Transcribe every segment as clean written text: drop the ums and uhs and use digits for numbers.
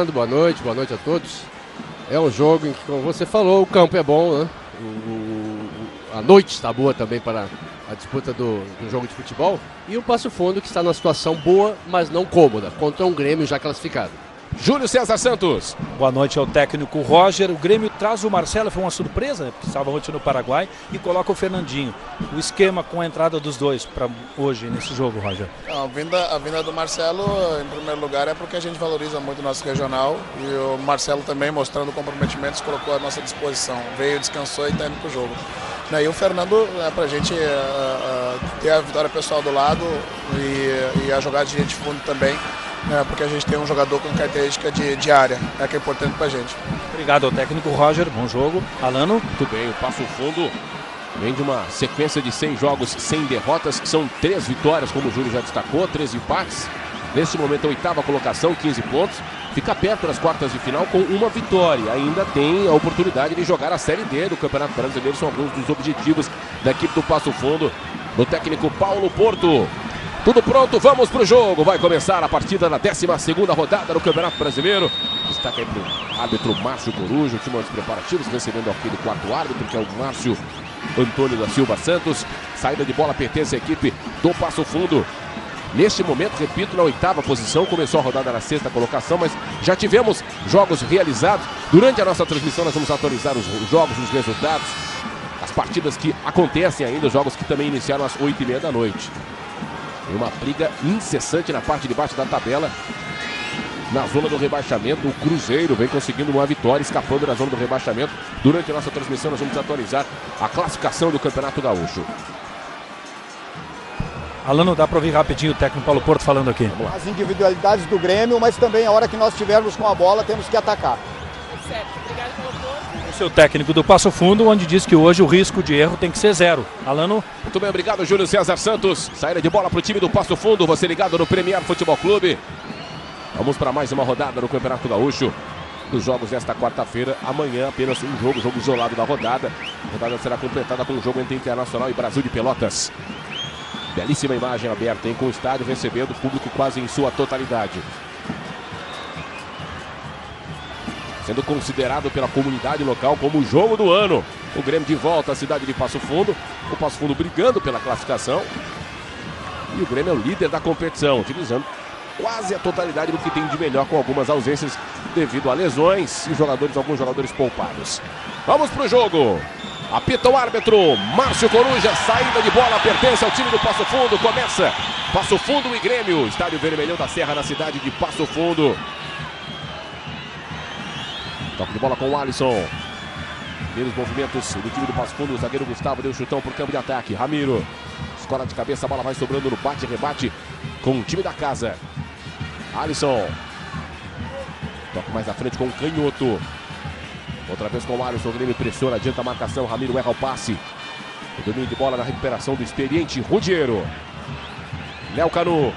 Fernando, boa noite a todos. É um jogo em que, como você falou, o campo é bom, né? A noite está boa também para a disputa do jogo de futebol. E o Passo Fundo que está numa situação boa, mas não cômoda, contra um Grêmio já classificado. Júlio César Santos. Boa noite ao técnico Roger. O Grêmio traz o Marcelo, foi uma surpresa, porque estava ontem no Paraguai, e coloca o Fernandinho. O esquema com a entrada dos dois para hoje nesse jogo, Roger? A vinda do Marcelo, em primeiro lugar, é porque a gente valoriza muito o nosso regional, e o Marcelo também, mostrando comprometimento, se colocou à nossa disposição. Veio, descansou e está indo para o jogo. E o Fernando, para a gente ter a vitória pessoal do lado e a jogada de gente fundo também, porque a gente tem um jogador com característica de área, que é importante pra gente. Obrigado ao técnico Roger, bom jogo. Alano? Muito bem, o Passo Fundo vem de uma sequência de 6 jogos sem derrotas, são 3 vitórias, como o Júlio já destacou, 3 empates. Neste momento, a 8ª colocação, 15 pontos. Fica perto das quartas de final com uma vitória. Ainda tem a oportunidade de jogar a Série D do Campeonato Brasileiro. São alguns dos objetivos da equipe do Passo Fundo, do técnico Paulo Porto. Tudo pronto, vamos pro jogo. Vai começar a partida na 12ª rodada do Campeonato Brasileiro. Destaca aí pro árbitro Márcio Coruja, o time dos preparativos, recebendo aqui do 4º árbitro, que é o Márcio Antônio da Silva Santos. Saída de bola pertence à equipe do Passo Fundo. Neste momento, repito, na 8ª posição, começou a rodada na 6ª colocação, mas já tivemos jogos realizados. Durante a nossa transmissão nós vamos atualizar os jogos, os resultados, as partidas que acontecem ainda, os jogos que também iniciaram às 8h30 da noite. Tem uma briga incessante na parte de baixo da tabela. Na zona do rebaixamento, o Cruzeiro vem conseguindo uma vitória, escapando da zona do rebaixamento. Durante a nossa transmissão nós vamos atualizar a classificação do Campeonato Gaúcho. Alano, dá para ouvir rapidinho o técnico Paulo Porto falando aqui. As individualidades do Grêmio, mas também a hora que nós estivermos com a bola, temos que atacar. Certo, obrigado pelo Porto. O seu técnico do Passo Fundo, onde diz que hoje o risco de erro tem que ser 0. Alano? Muito bem, obrigado, Júlio César Santos. Saída de bola para o time do Passo Fundo. Você ligado no Premier Futebol Clube. Vamos para mais uma rodada no Campeonato Gaúcho. Dos jogos desta quarta-feira. Amanhã apenas um jogo isolado da rodada. A rodada será completada com um jogo entre Internacional e Brasil de Pelotas. Belíssima imagem aberta, hein, com o estádio recebendo o público quase em sua totalidade. Sendo considerado pela comunidade local como o jogo do ano. O Grêmio de volta à cidade de Passo Fundo. O Passo Fundo brigando pela classificação. E o Grêmio é o líder da competição, utilizando quase a totalidade do que tem de melhor, com algumas ausências devido a lesões e alguns jogadores poupados. Vamos pro jogo. Apita o árbitro, Márcio Coruja, saída de bola, pertence ao time do Passo Fundo, começa Passo Fundo e Grêmio, estádio Vermelhão da Serra na cidade de Passo Fundo. Toque de bola com o Alisson. Primeiros movimentos do time do Passo Fundo, o zagueiro Gustavo deu chutão para o campo de ataque, Ramiro, escola de cabeça, a bola vai sobrando no bate-rebate com o time da casa. Alisson, toque mais à frente com o canhoto. Outra vez com o Alisson, o Grêmio pressiona, adianta a marcação, Ramiro erra o passe. O domínio de bola na recuperação do experiente Rudiero. Léo Canu.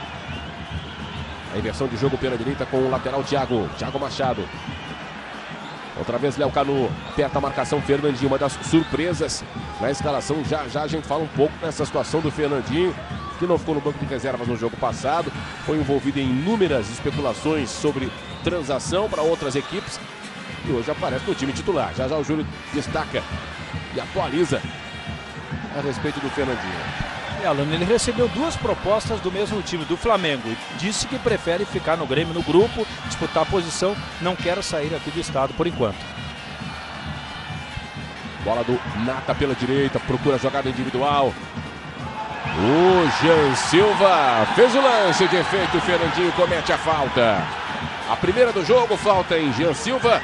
A inversão de jogo pela direita com o lateral Thiago Machado. Outra vez Léo Canu, aperta a marcação, Fernandinho, uma das surpresas na escalação. Já a gente fala um pouco nessa situação do Fernandinho, que não ficou no banco de reservas no jogo passado. Foi envolvido em inúmeras especulações sobre transação para outras equipes. E hoje aparece no time titular. Já o Júlio destaca e atualiza a respeito do Fernandinho. Alano, ele recebeu 2 propostas do mesmo time, do Flamengo. E disse que prefere ficar no Grêmio, no grupo, disputar a posição. Não quer sair aqui do estado por enquanto. Bola do Nata pela direita, procura jogada individual. O Jean Silva fez o lance de efeito. O Fernandinho comete a falta. A primeira do jogo, falta em Jean Silva.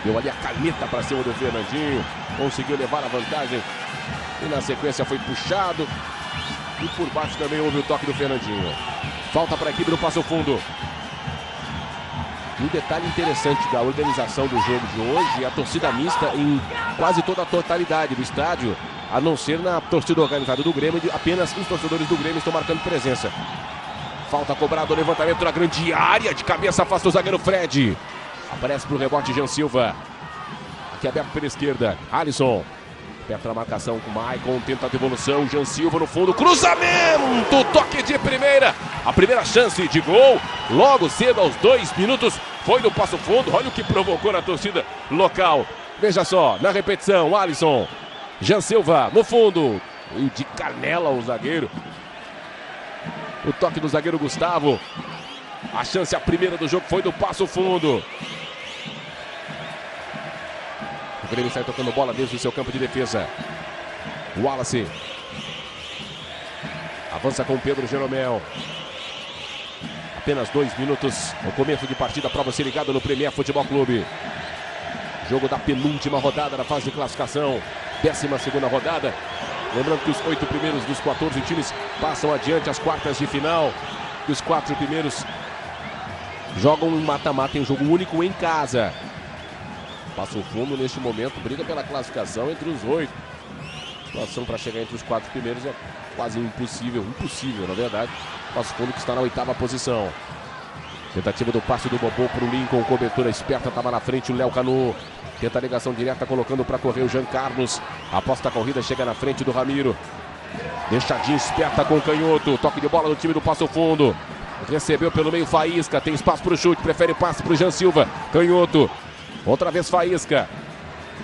Deu ali a caneta para cima do Fernandinho. Conseguiu levar a vantagem. E na sequência foi puxado. E por baixo também houve o toque do Fernandinho. Falta para a equipe do Passo Fundo. Um detalhe interessante da organização do jogo de hoje é a torcida mista em quase toda a totalidade do estádio. A não ser na torcida organizada do Grêmio, apenas os torcedores do Grêmio estão marcando presença. Falta cobrado, levantamento na grande área. De cabeça afasta o zagueiro Fred. Aparece para o rebote Jean Silva. Aqui aberto pela esquerda. Alisson. Perto da marcação com o Maicon, tenta a devolução, Jean Silva no fundo, cruzamento, toque de primeira, a primeira chance de gol, logo cedo aos 2 minutos, foi no Passo Fundo, olha o que provocou na torcida local. Veja só, na repetição, Alisson, Jean Silva no fundo, e de canela o zagueiro, o toque do zagueiro Gustavo, a chance, a primeira do jogo foi do Passo Fundo. O Grêmio sai tocando bola desde o seu campo de defesa. Wallace. Avança com Pedro Jeromel. Apenas 2 minutos. O começo de partida para você ligado no Premier Futebol Clube. Jogo da penúltima rodada da fase de classificação. 12ª rodada. Lembrando que os 8 primeiros dos 14 times passam adiante às quartas de final. E os 4 primeiros jogam em mata-mata em jogo único em casa. Passo Fundo neste momento briga pela classificação entre os 8. A situação para chegar entre os 4 primeiros é quase impossível, na verdade. Passo Fundo que está na 8ª posição. Tentativa do passe do Bobô para o Lincoln, cobertura esperta, estava na frente o Léo Canu. Tenta a ligação direta, colocando para correr o Jean Carlos. Aposta a corrida, chega na frente do Ramiro. Deixadinha esperta com o canhoto, toque de bola do time do Passo Fundo. Recebeu pelo meio Faísca, tem espaço para o chute, prefere passe para o Jean Silva. Canhoto. Outra vez Faísca.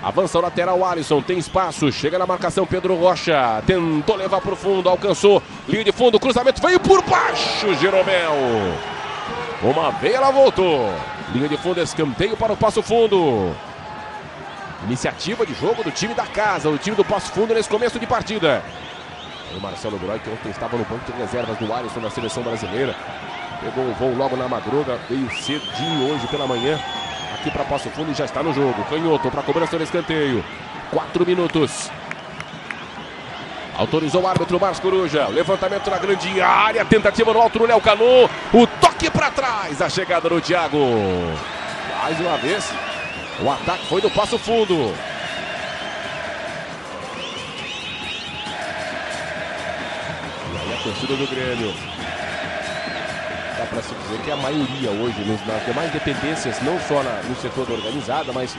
Avança o lateral Alisson. Tem espaço. Chega na marcação Pedro Rocha. Tentou levar para o fundo. Alcançou. Linha de fundo. Cruzamento. Veio por baixo. Jeromel. Uma vez ela voltou. Linha de fundo. Escanteio para o Passo Fundo. Iniciativa de jogo do time da casa. O time do Passo Fundo nesse começo de partida. O Marcelo Groy, que ontem estava no banco de reservas do Alisson na seleção brasileira. Pegou um voo logo na madruga. Veio cedinho hoje pela manhã. Aqui para Passo Fundo e já está no jogo. Canhoto para cobrança do escanteio. 4 minutos. Autorizou o árbitro Marcos Coruja. Levantamento na grande área. Tentativa no alto do Léo Canu. O toque para trás. A chegada do Thiago. Mais uma vez. O ataque foi do Passo Fundo. E aí a torcida do Grêmio. Dá para se dizer que a maioria hoje nas demais dependências, não só no setor da organizada, mas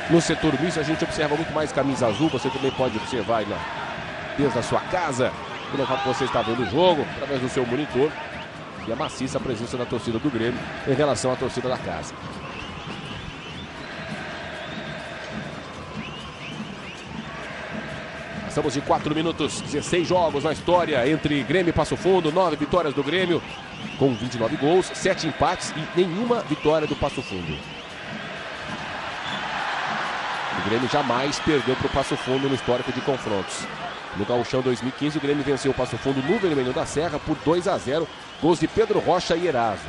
no setor misto a gente observa muito mais camisa azul. Você também pode observar aí desde a sua casa, no local que você está vendo o jogo, através do seu monitor. E é maciça a presença da torcida do Grêmio em relação à torcida da casa. Passamos de 4 minutos, 16 jogos na história entre Grêmio e Passo Fundo, 9 vitórias do Grêmio, com 29 gols, 7 empates e nenhuma vitória do Passo Fundo. O Grêmio jamais perdeu para o Passo Fundo no histórico de confrontos. No Gauchão 2015, o Grêmio venceu o Passo Fundo no Vermelho da Serra por 2-0, gols de Pedro Rocha e Eraso.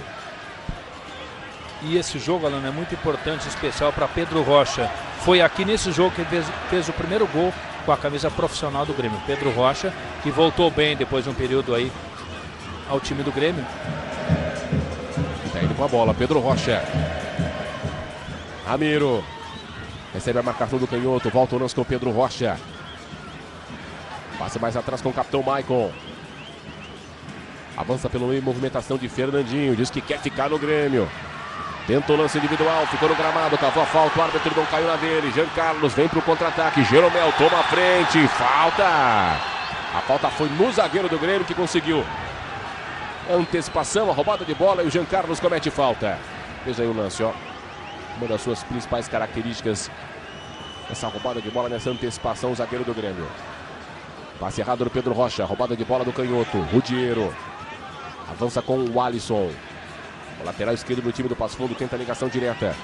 E esse jogo, Alan, é muito importante, especial para Pedro Rocha. Foi aqui nesse jogo que ele fez o primeiro gol com a camisa profissional do Grêmio. Pedro Rocha, que voltou bem depois de um período aí ao time do Grêmio. Tá indo com a bola, Pedro Rocha. Ramiro. Recebe a marcação do canhoto, volta o lance com o Pedro Rocha. Passa mais atrás com o capitão Maicon. Avança pelo meio, movimentação de Fernandinho, diz que quer ficar no Grêmio. Tenta o lance individual, ficou no gramado, cavou a falta, o árbitro não caiu na dele. Jean Carlos vem para o contra-ataque, Jeromel toma a frente, falta. A falta foi no zagueiro do Grêmio que conseguiu antecipação, a roubada de bola e o Jean Carlos comete falta. Veja aí o lance, ó. Uma das suas principais características, essa roubada de bola nessa antecipação, o zagueiro do Grêmio. Passe errado do Pedro Rocha, roubada de bola do canhoto, Rudiero. Avança com o Alisson. O lateral esquerdo do time do Passo Fundo tenta a ligação direta.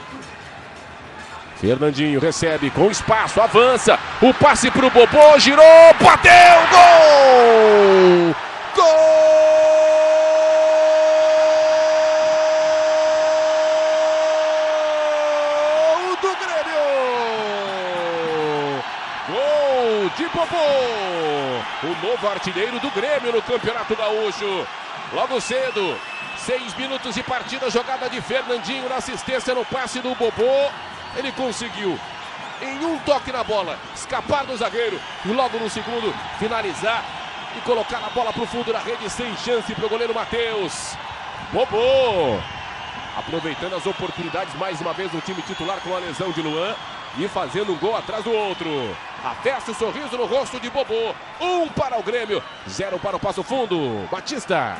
Fernandinho recebe com espaço, avança. O passe para o Bobô, girou, bateu, gol! Gol do Grêmio! Gol de Bobô! O novo artilheiro do Grêmio no Campeonato Gaúcho. Logo cedo. 6 minutos de partida, jogada de Fernandinho na assistência no passe do Bobô. Ele conseguiu, em um toque na bola, escapar do zagueiro e logo no segundo finalizar e colocar a bola para o fundo da rede sem chance para o goleiro Matheus. Bobô, aproveitando as oportunidades mais uma vez no time titular com a lesão de Luan. e fazendo um gol atrás do outro. A festa e o sorriso no rosto de Bobô. 1 para o Grêmio, 0 para o Passo Fundo. Batista.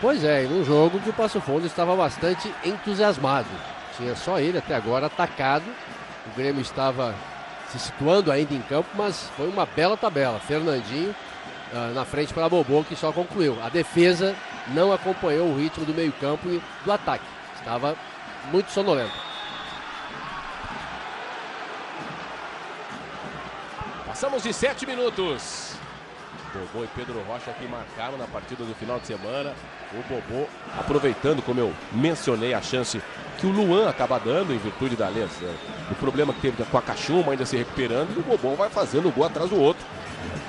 Pois é, em um jogo que o Passo Fundo estava bastante entusiasmado. Tinha só ele até agora atacado. O Grêmio estava se situando ainda em campo, mas foi uma bela tabela. Fernandinho na frente para Bobô, que só concluiu. A defesa não acompanhou o ritmo do meio-campo e do ataque. Estava muito sonolento. Passamos de 7 minutos. Bobô e Pedro Rocha que marcaram na partida do final de semana. O Bobô aproveitando, como eu mencionei, a chance que o Luan acaba dando em virtude da lesão. O problema que teve com a Cachumba ainda se recuperando. E o Bobô vai fazendo um gol atrás do outro.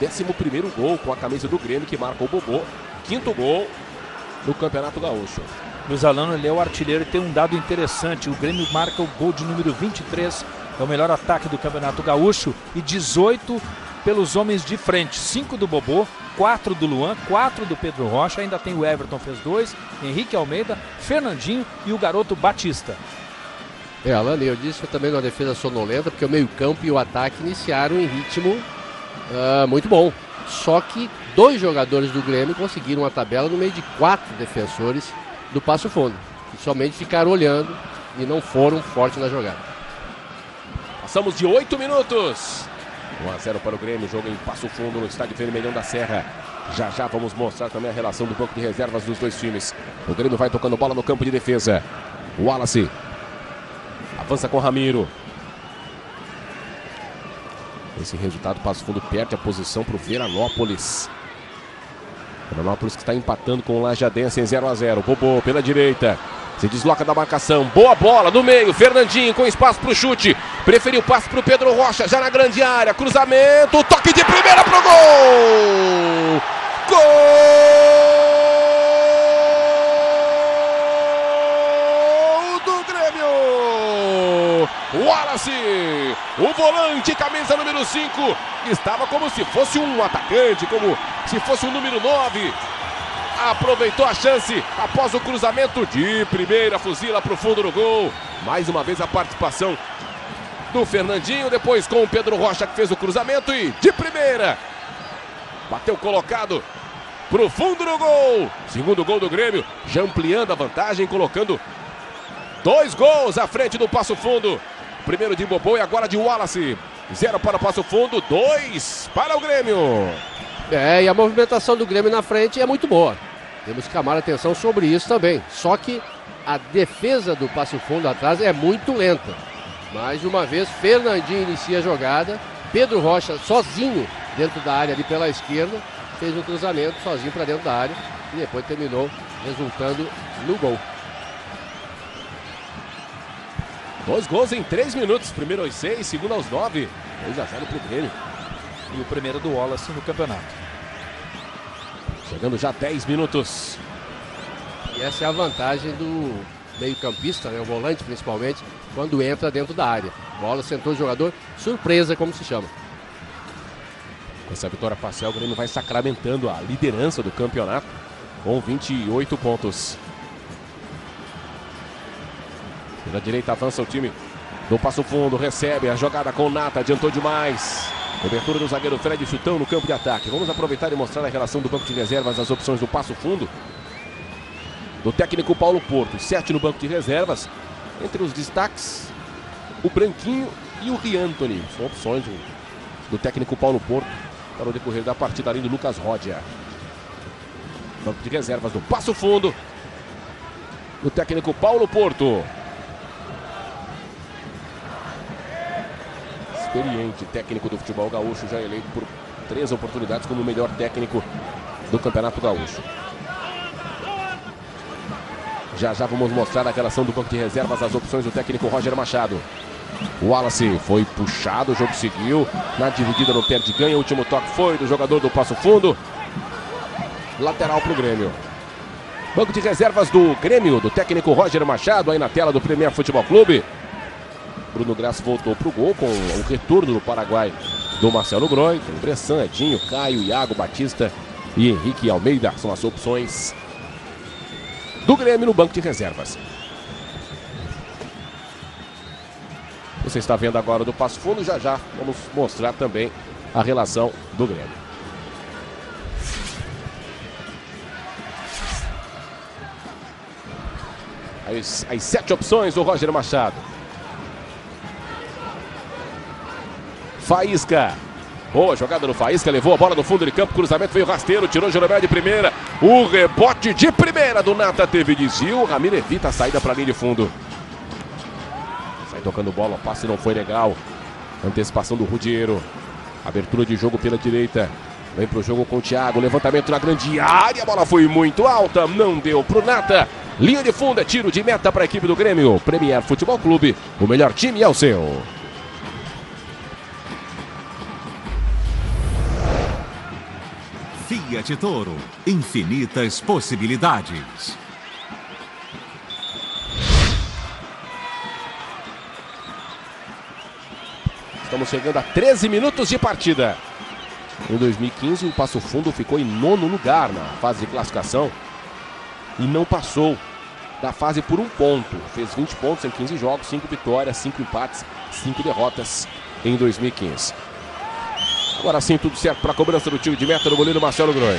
11º gol com a camisa do Grêmio que marca o Bobô. 5º gol no Campeonato Gaúcho. Luiz Alano, ele é o artilheiro e tem um dado interessante. O Grêmio marca o gol de número 23. É o melhor ataque do Campeonato Gaúcho e 18 pelos homens de frente. 5 do Bobô, 4 do Luan, 4 do Pedro Rocha. Ainda tem o Everton, fez 2. Henrique Almeida, Fernandinho e o garoto Batista. Alano, eu disse também na defesa sonolenta, porque o meio-campo e o ataque iniciaram em ritmo muito bom. Só que 2 jogadores do Grêmio conseguiram uma tabela no meio de 4 defensores do Passo Fundo. Que somente ficaram olhando e não foram fortes na jogada. Passamos de 8 minutos. 1-0 para o Grêmio, jogo em Passo Fundo no estádio Vermelhão da Serra. Já já vamos mostrar também a relação do banco de reservas dos dois times. O Grêmio vai tocando bola no campo de defesa. O Wallace avança com Ramiro. Esse resultado, Passo Fundo perde a posição para o Veranópolis. Veranópolis que está empatando com o Lajadense em 0-0. Bobô pela direita. Se desloca da marcação, boa bola no meio, Fernandinho com espaço para o chute, preferiu o passe para o Pedro Rocha, já na grande área, cruzamento, toque de primeira pro gol! Gol do Grêmio! Wallace, o volante, camisa número 5, estava como se fosse um atacante, como se fosse o número 9. Aproveitou a chance após o cruzamento de primeira, fuzila para o fundo do gol. Mais uma vez a participação do Fernandinho, depois com o Pedro Rocha que fez o cruzamento e de primeira. Bateu colocado para o fundo do gol. Segundo gol do Grêmio, já ampliando a vantagem, colocando 2 gols à frente do Passo Fundo. Primeiro de Bobô e agora de Wallace. 0 para o Passo Fundo, 2 para o Grêmio. E a movimentação do Grêmio na frente é muito boa. Temos que chamar a atenção sobre isso também. Só que a defesa do Passo Fundo atrás é muito lenta. Mais uma vez, Fernandinho inicia a jogada. Pedro Rocha sozinho dentro da área ali pela esquerda. Fez um cruzamento sozinho para dentro da área. E depois terminou resultando no gol. 2 gols em 3 minutos. Primeiro aos 6, segundo aos 9. 2-0 para o Grêmio. E o primeiro do Wallace no campeonato. Chegando já 10 minutos. E essa é a vantagem do meio-campista, né, o volante principalmente, quando entra dentro da área. Bola sentou o jogador, surpresa como se chama. Com essa vitória parcial, o Grêmio vai sacramentando a liderança do campeonato com 28 pontos. Pela direita avança o time do Passo Fundo, recebe a jogada com o Nata, adiantou demais. Cobertura do zagueiro Fred, chutão no campo de ataque. Vamos aproveitar e mostrar a relação do banco de reservas, as opções do Passo Fundo. Do técnico Paulo Porto, 7 no banco de reservas. Entre os destaques, o Branquinho e o Riantoni. São opções do técnico Paulo Porto para o decorrer da partida, além do Lucas Rodia. Banco de reservas do Passo Fundo, do técnico Paulo Porto. Experiente técnico do futebol gaúcho, já eleito por 3 oportunidades como o melhor técnico do Campeonato Gaúcho. Já já vamos mostrar a relação do banco de reservas, as opções do técnico Roger Machado. O Wallace foi puxado, o jogo seguiu. Na dividida no perde-ganha, o último toque foi do jogador do Passo Fundo. Lateral para o Grêmio. Banco de reservas do Grêmio, do técnico Roger Machado, aí na tela do Premier Futebol Clube. Bruno Graça voltou para o gol com o retorno do Paraguai do Marcelo Groi. Tem Bressan, Edinho, Caio, Iago, Batista e Henrique Almeida. São as opções do Grêmio no banco de reservas. Você está vendo agora do Passo Fundo, já já vamos mostrar também a relação do Grêmio. As 7 opções do Roger Machado. Faísca. Boa jogada no Faísca, levou a bola no fundo de campo, cruzamento veio rasteiro, tirou Jeromel de primeira. O rebote de primeira do Nata teve desvio. O Ramiro evita a saída para a linha de fundo. Sai tocando bola, o passe não foi legal. Antecipação do Rudiero. Abertura de jogo pela direita. Vem pro jogo com o Thiago, levantamento na grande área, a bola foi muito alta, não deu pro Nata. Linha de fundo, é tiro de meta para a equipe do Grêmio. Premier Futebol Clube, o melhor time é o seu. Fiat Toro, infinitas possibilidades. Estamos chegando a 13 minutos de partida. Em 2015, o Passo Fundo ficou em 9º lugar na fase de classificação e não passou da fase por 1 ponto. Fez 20 pontos em 15 jogos, 5 vitórias, 5 empates, 5 derrotas em 2015. Agora sim, tudo certo para a cobrança do tiro de meta do goleiro Marcelo Groi.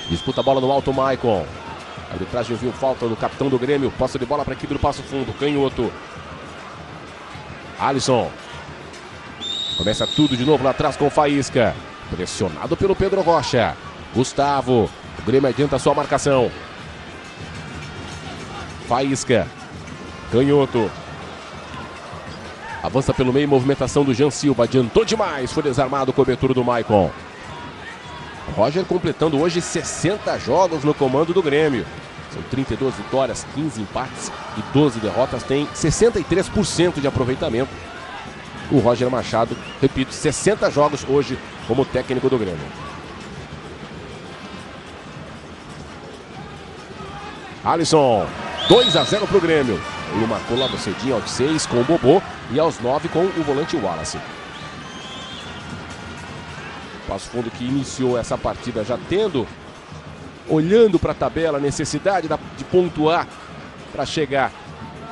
Disputa a bola no alto, Maicon. A arbitragem viu falta do capitão do Grêmio. Posse de bola para a equipe do Passo Fundo. Canhoto. Alisson. Começa tudo de novo lá atrás com o Faísca. Pressionado pelo Pedro Rocha. Gustavo. O Grêmio adianta a sua marcação. Faísca. Canhoto. Avança pelo meio, movimentação do Jean Silva. Adiantou demais. Foi desarmado o cobertura do Maicon. Roger completando hoje 60 jogos no comando do Grêmio. São 32 vitórias, 15 empates e 12 derrotas. Tem 63% de aproveitamento. O Roger Machado, repito, 60 jogos hoje como técnico do Grêmio. Alisson, 2-0 para o Grêmio. Ele marcou logo cedinho aos 6 com o Bobô e aos 9 com o volante Wallace. Passo Fundo que iniciou essa partida já olhando para a tabela, a necessidade de pontuar para chegar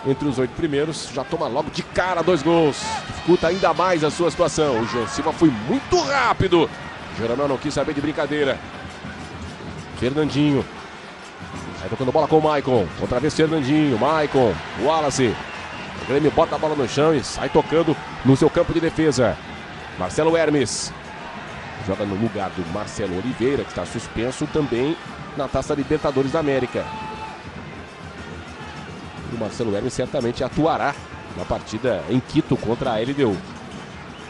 entre os 8 primeiros, já toma logo de cara 2 gols. Dificulta ainda mais a sua situação. O Jean Silva foi muito rápido. Jeromel não quis saber de brincadeira. Fernandinho. Sai tocando bola com o Maicon. Outra vez Fernandinho. Maicon. Wallace. O Grêmio bota a bola no chão e sai tocando no seu campo de defesa. Marcelo Hermes. Joga no lugar do Marcelo Oliveira, que está suspenso também na Taça Libertadores da América. O Marcelo Hermes certamente atuará na partida em Quito contra a LDU.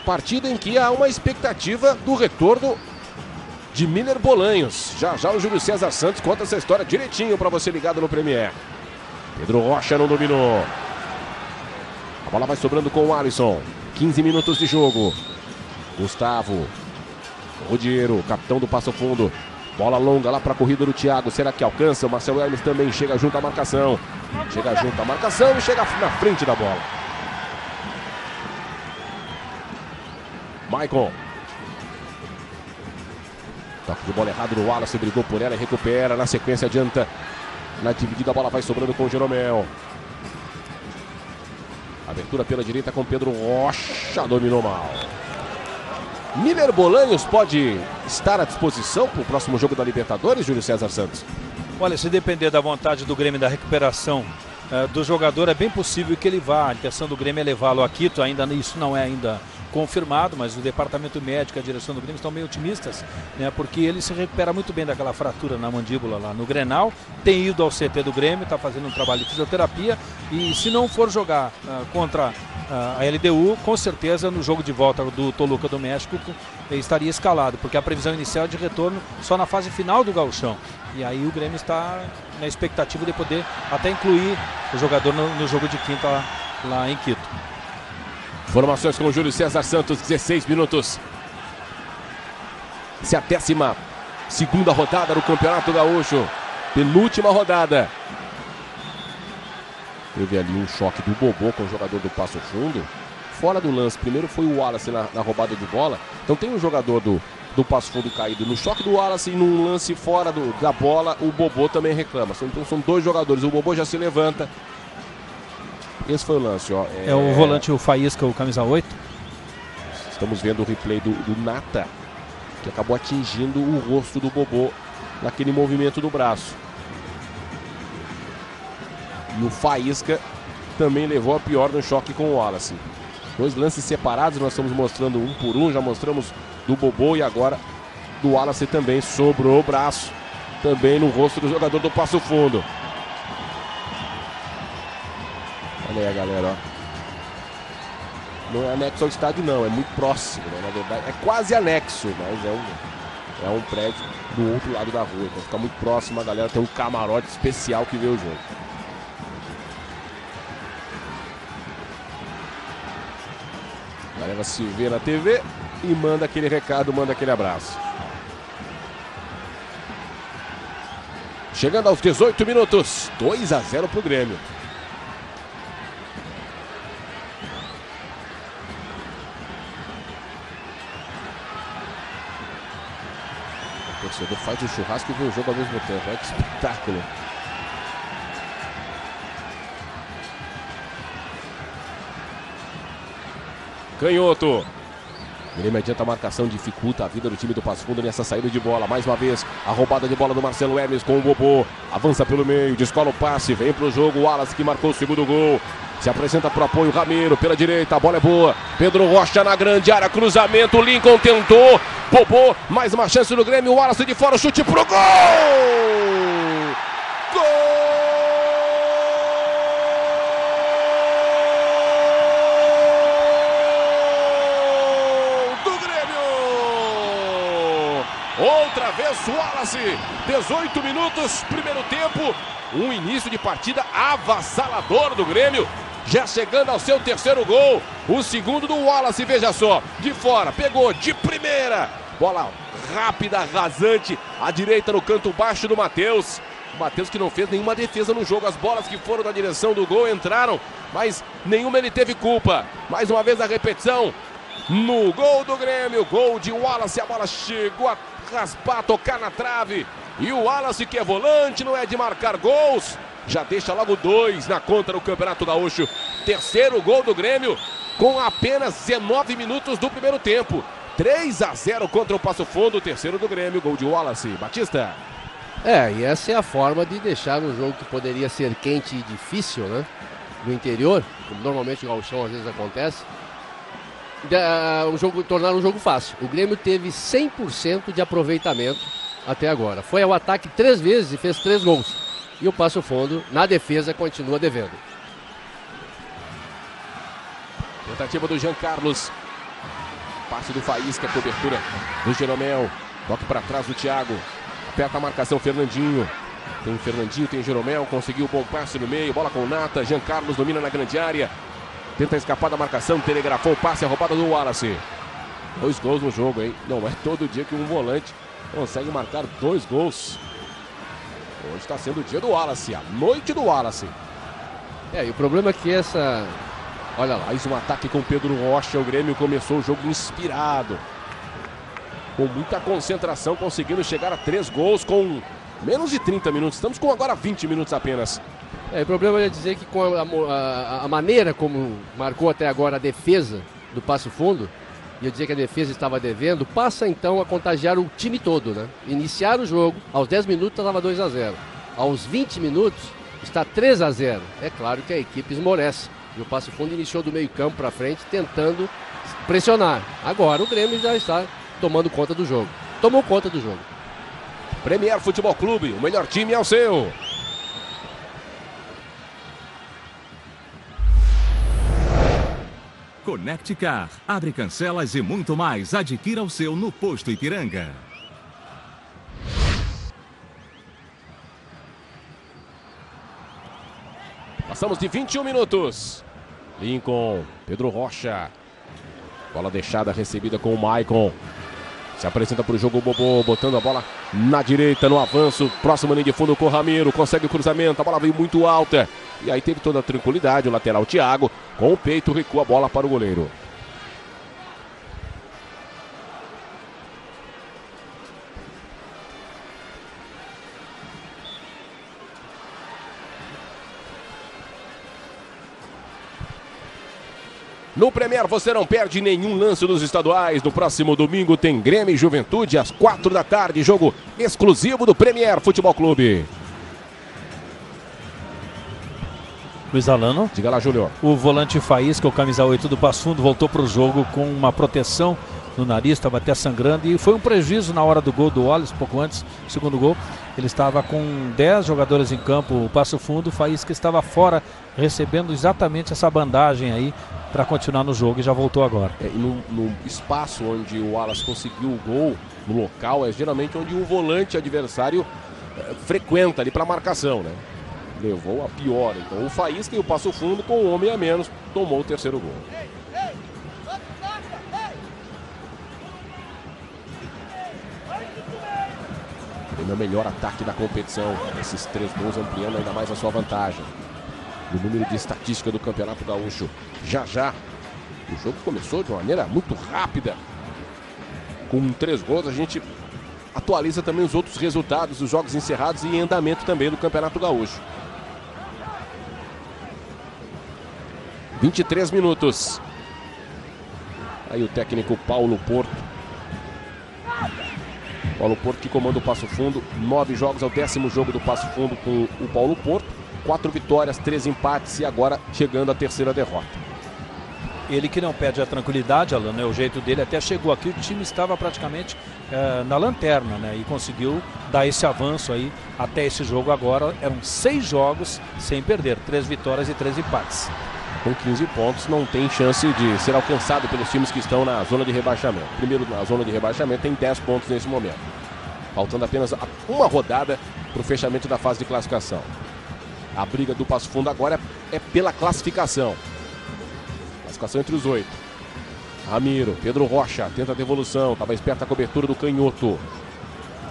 Partida em que há uma expectativa do retorno de Miller Bolanhos. Já já o Júlio César Santos conta essa história direitinho para você ligado no Premier. Pedro Rocha não dominou. A bola vai sobrando com o Alisson. 15 minutos de jogo. Gustavo. Rudiero, capitão do Passo Fundo. Bola longa lá para a corrida do Thiago. Será que alcança? O Marcelo Hermes também chega junto à marcação. Chega junto à marcação e chega na frente da bola. Maicon. Toque de bola errado do Wallace. Brigou por ela e recupera. Na sequência adianta. Na dividida a bola vai sobrando com o Jeromel. Abertura pela direita com Pedro Rocha. Dominou mal. Miller Bolanhos pode estar à disposição para o próximo jogo da Libertadores, Júlio César Santos? Olha, se depender da vontade do Grêmio, da recuperação do jogador, é bem possível que ele vá. A intenção do Grêmio é levá-lo a Quito, isso não é ainda confirmado, mas o departamento médico e a direção do Grêmio estão meio otimistas, né, porque ele se recupera muito bem daquela fratura na mandíbula lá no Grenal, tem ido ao CT do Grêmio, está fazendo um trabalho de fisioterapia e se não for jogar contra a LDU, com certeza no jogo de volta do Toluca do México estaria escalado, porque a previsão inicial é de retorno só na fase final do Gauchão. E aí o Grêmio está na expectativa de poder até incluir o jogador no jogo de quinta lá em Quito. Informações com o Júlio César Santos, 16 minutos. Essa é a 12ª rodada do Campeonato Gaúcho. Penúltima rodada. Teve ali um choque do Bobô com o jogador do Passo Fundo. Fora do lance, primeiro foi o Wallace na roubada de bola. Então tem um jogador do do Passo Fundo caído no choque do Wallace e num lance fora da bola, o Bobô também reclama. Então são dois jogadores, o Bobô já se levanta. Esse foi o lance, ó. É o volante, o Faísca, o camisa 8. Estamos vendo o replay do Nata, que acabou atingindo o rosto do Bobô naquele movimento do braço. E o Faísca também levou a pior no choque com o Wallace. Dois lances separados, nós estamos mostrando um por um, já mostramos do Bobô e agora do Wallace também. Sobrou o braço também no rosto do jogador do Passo Fundo. Olha aí, galera, ó. Não é anexo ao estádio, não, é muito próximo, né? Na verdade, é quase anexo, mas é um prédio do outro lado da rua. Então fica muito próximo, a galera tem um camarote especial que vê o jogo. A galera se vê na TV e manda aquele recado, manda aquele abraço. Chegando aos 18 minutos, 2-0 pro Grêmio. O torcedor faz o churrasco e vê o jogo ao mesmo tempo. Olha que espetáculo. Canhoto. Grêmio adianta a marcação, dificulta a vida do time do Passo Fundo nessa saída de bola. Mais uma vez, a roubada de bola do Marcelo Hermes com o Bobô. Avança pelo meio, descola o passe, vem pro jogo. O Wallace que marcou o segundo gol. Se apresenta pro apoio, Ramiro pela direita, a bola é boa. Pedro Rocha na grande área, cruzamento, Lincoln tentou. Bobô, mais uma chance do Grêmio. O Wallace de fora, chute pro gol! Gol! Outra vez Wallace, 18 minutos, primeiro tempo, um início de partida avassalador do Grêmio, já chegando ao seu terceiro gol, o segundo do Wallace, veja só, de fora, pegou de primeira, bola rápida, rasante, à direita no canto baixo do Matheus. O Matheus que não fez nenhuma defesa no jogo, as bolas que foram na direção do gol entraram, mas nenhuma ele teve culpa. Mais uma vez a repetição, no gol do Grêmio, gol de Wallace, a bola chegou a raspar, tocar na trave, e o Wallace, que é volante, não é de marcar gols, já deixa logo 2 na conta do Campeonato Gaúcho. Terceiro gol do Grêmio com apenas 19 minutos do primeiro tempo. 3-0 contra o Passo Fundo, terceiro do Grêmio, gol de Wallace. Batista. E essa é a forma de deixar um jogo que poderia ser quente e difícil, né? No interior, como normalmente o gauchão às vezes acontece, tornar um jogo fácil. O Grêmio teve 100% de aproveitamento até agora. Foi ao ataque 3 vezes e fez 3 gols. E o Passo Fundo, na defesa, continua devendo. Tentativa do Jean Carlos. Passe do Faísca, cobertura do Jeromel. Toque para trás do Thiago. Aperta a marcação, Fernandinho. Tem Fernandinho, tem Jeromel. Conseguiu o bom passe no meio. Bola com o Nata. Jean Carlos domina na grande área. Tenta escapar da marcação, telegrafou o passe, a roubada do Wallace. 2 gols no jogo, hein? Não é todo dia que um volante consegue marcar 2 gols. Hoje está sendo o dia do Wallace, a noite do Wallace. E o problema é que essa... Olha lá, mais um ataque com Pedro Rocha. O Grêmio começou o jogo inspirado, com muita concentração, conseguindo chegar a 3 gols com menos de 30 minutos. Estamos com agora 20 minutos apenas. O problema é dizer que com a maneira como marcou até agora a defesa do Passo Fundo, e eu dizer que a defesa estava devendo, passa então a contagiar o time todo, né? Iniciar o jogo, aos 10 minutos estava 2-0. Aos 20 minutos está 3-0. É claro que a equipe esmorece. E o Passo Fundo iniciou do meio campo para frente, tentando pressionar. Agora o Grêmio já está tomando conta do jogo. Tomou conta do jogo. Premier Futebol Clube, o melhor time é o seu. Conect Car, abre cancelas e muito mais. Adquira o seu no Posto Ipiranga. Passamos de 21 minutos. Lincoln, Pedro Rocha. Bola deixada, recebida com o Maicon. Se apresenta para o jogo o Bobô, botando a bola na direita, no avanço. Próximo linha de fundo com o Ramiro, consegue o cruzamento. A bola veio muito alta. E aí teve toda a tranquilidade, o lateral Thiago, com o peito, recua a bola para o goleiro. No Premier você não perde nenhum lance dos estaduais. No próximo domingo tem Grêmio e Juventude às 4 da tarde. Jogo exclusivo do Premier Futebol Clube. Luiz Alano. Diga lá, Júlio. O volante Faísca, o camisa 8 do Passo Fundo, voltou para o jogo com uma proteção no nariz, estava até sangrando, e foi um prejuízo na hora do gol do Wallace, pouco antes do segundo gol. Ele estava com 10 jogadores em campo, o Passo Fundo, o Faísca estava fora, recebendo exatamente essa bandagem aí para continuar no jogo, e já voltou agora. E no espaço onde o Wallace conseguiu o gol, no local, é geralmente onde o volante adversário frequenta ali para marcação, né? Levou a pior. Então o Faísca e o Passo Fundo, com um homem a menos, tomou o terceiro gol. Tem o melhor ataque da competição. Esses 3 gols ampliando ainda mais a sua vantagem. No número de estatística do Campeonato Gaúcho. Já já. O jogo começou de uma maneira muito rápida. Com 3 gols a gente atualiza também os outros resultados dos jogos encerrados e em andamento também do Campeonato Gaúcho. 23 minutos. Aí o técnico Paulo Porto. Paulo Porto que comanda o Passo Fundo. 9 jogos, é o 10º jogo do Passo Fundo com o Paulo Porto. 4 vitórias, 3 empates e agora chegando à 3ª derrota. Ele que não perde a tranquilidade, Alan, né? O jeito dele até chegou aqui, o time estava praticamente na lanterna, né? E conseguiu dar esse avanço aí até esse jogo agora. Eram 6 jogos sem perder, 3 vitórias e 3 empates. Com 15 pontos não tem chance de ser alcançado pelos times que estão na zona de rebaixamento. Primeiro na zona de rebaixamento tem 10 pontos nesse momento. Faltando apenas uma rodada para o fechamento da fase de classificação. A briga do Passo Fundo agora é pela classificação. Classificação entre os 8. Ramiro, Pedro Rocha, tenta a devolução, estava esperto a cobertura do canhoto.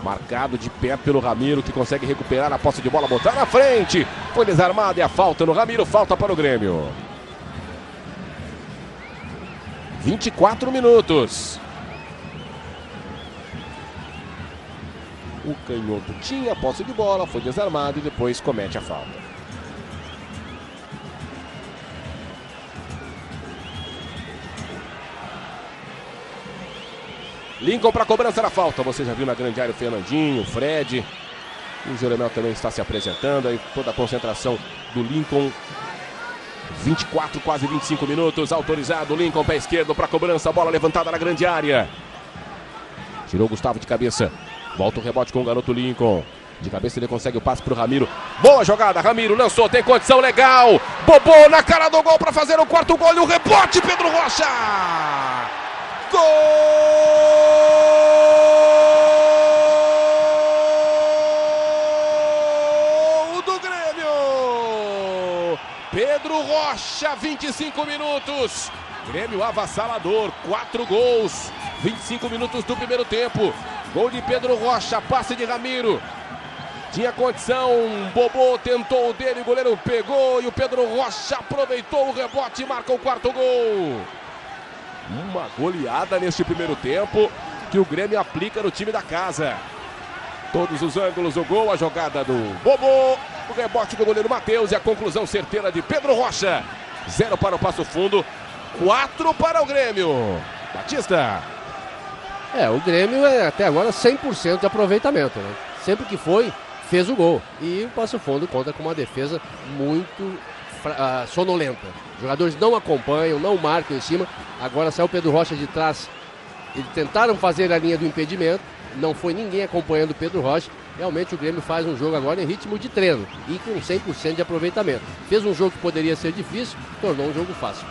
Marcado de perto pelo Ramiro, que consegue recuperar a posse de bola, botar na frente. Foi desarmado e a falta no Ramiro, falta para o Grêmio. 24 minutos. O canhoto tinha a posse de bola, foi desarmado e depois comete a falta. Lincoln para a cobrança da falta. Você já viu na grande área o Fernandinho, o Fred. O Jeromel também está se apresentando. Aí toda a concentração do Lincoln. 24, quase 25 minutos. Autorizado. Lincoln, pé esquerdo para a cobrança. Bola levantada na grande área. Tirou o Gustavo de cabeça. Volta o rebote com o garoto Lincoln. De cabeça ele consegue o passe para o Ramiro. Boa jogada. Ramiro lançou. Tem condição legal. Bobou na cara do gol para fazer o 4º gol. E o rebote, Pedro Rocha. Gol do Grêmio! Pedro Rocha, 25 minutos. Grêmio avassalador, 4 gols. 25 minutos do primeiro tempo. Gol de Pedro Rocha, passe de Ramiro. Tinha condição, Bobô tentou o dele, o goleiro pegou e o Pedro Rocha aproveitou o rebote e marca o 4º gol. Uma goleada neste primeiro tempo que o Grêmio aplica no time da casa. Todos os ângulos, o gol, a jogada do Bobô, o rebote do goleiro Matheus e a conclusão certeira de Pedro Rocha. 0 para o Passo Fundo, 4 para o Grêmio. Batista. O Grêmio é até agora 100% de aproveitamento, né? Sempre que foi, fez o gol. E o Passo Fundo conta com uma defesa muito sonolenta. Os jogadores não acompanham, não marcam em cima. Agora saiu o Pedro Rocha de trás. Eles tentaram fazer a linha do impedimento. Não foi ninguém acompanhando o Pedro Rocha. Realmente o Grêmio faz um jogo agora em ritmo de treino e com 100% de aproveitamento. Fez um jogo que poderia ser difícil, tornou um jogo fácil.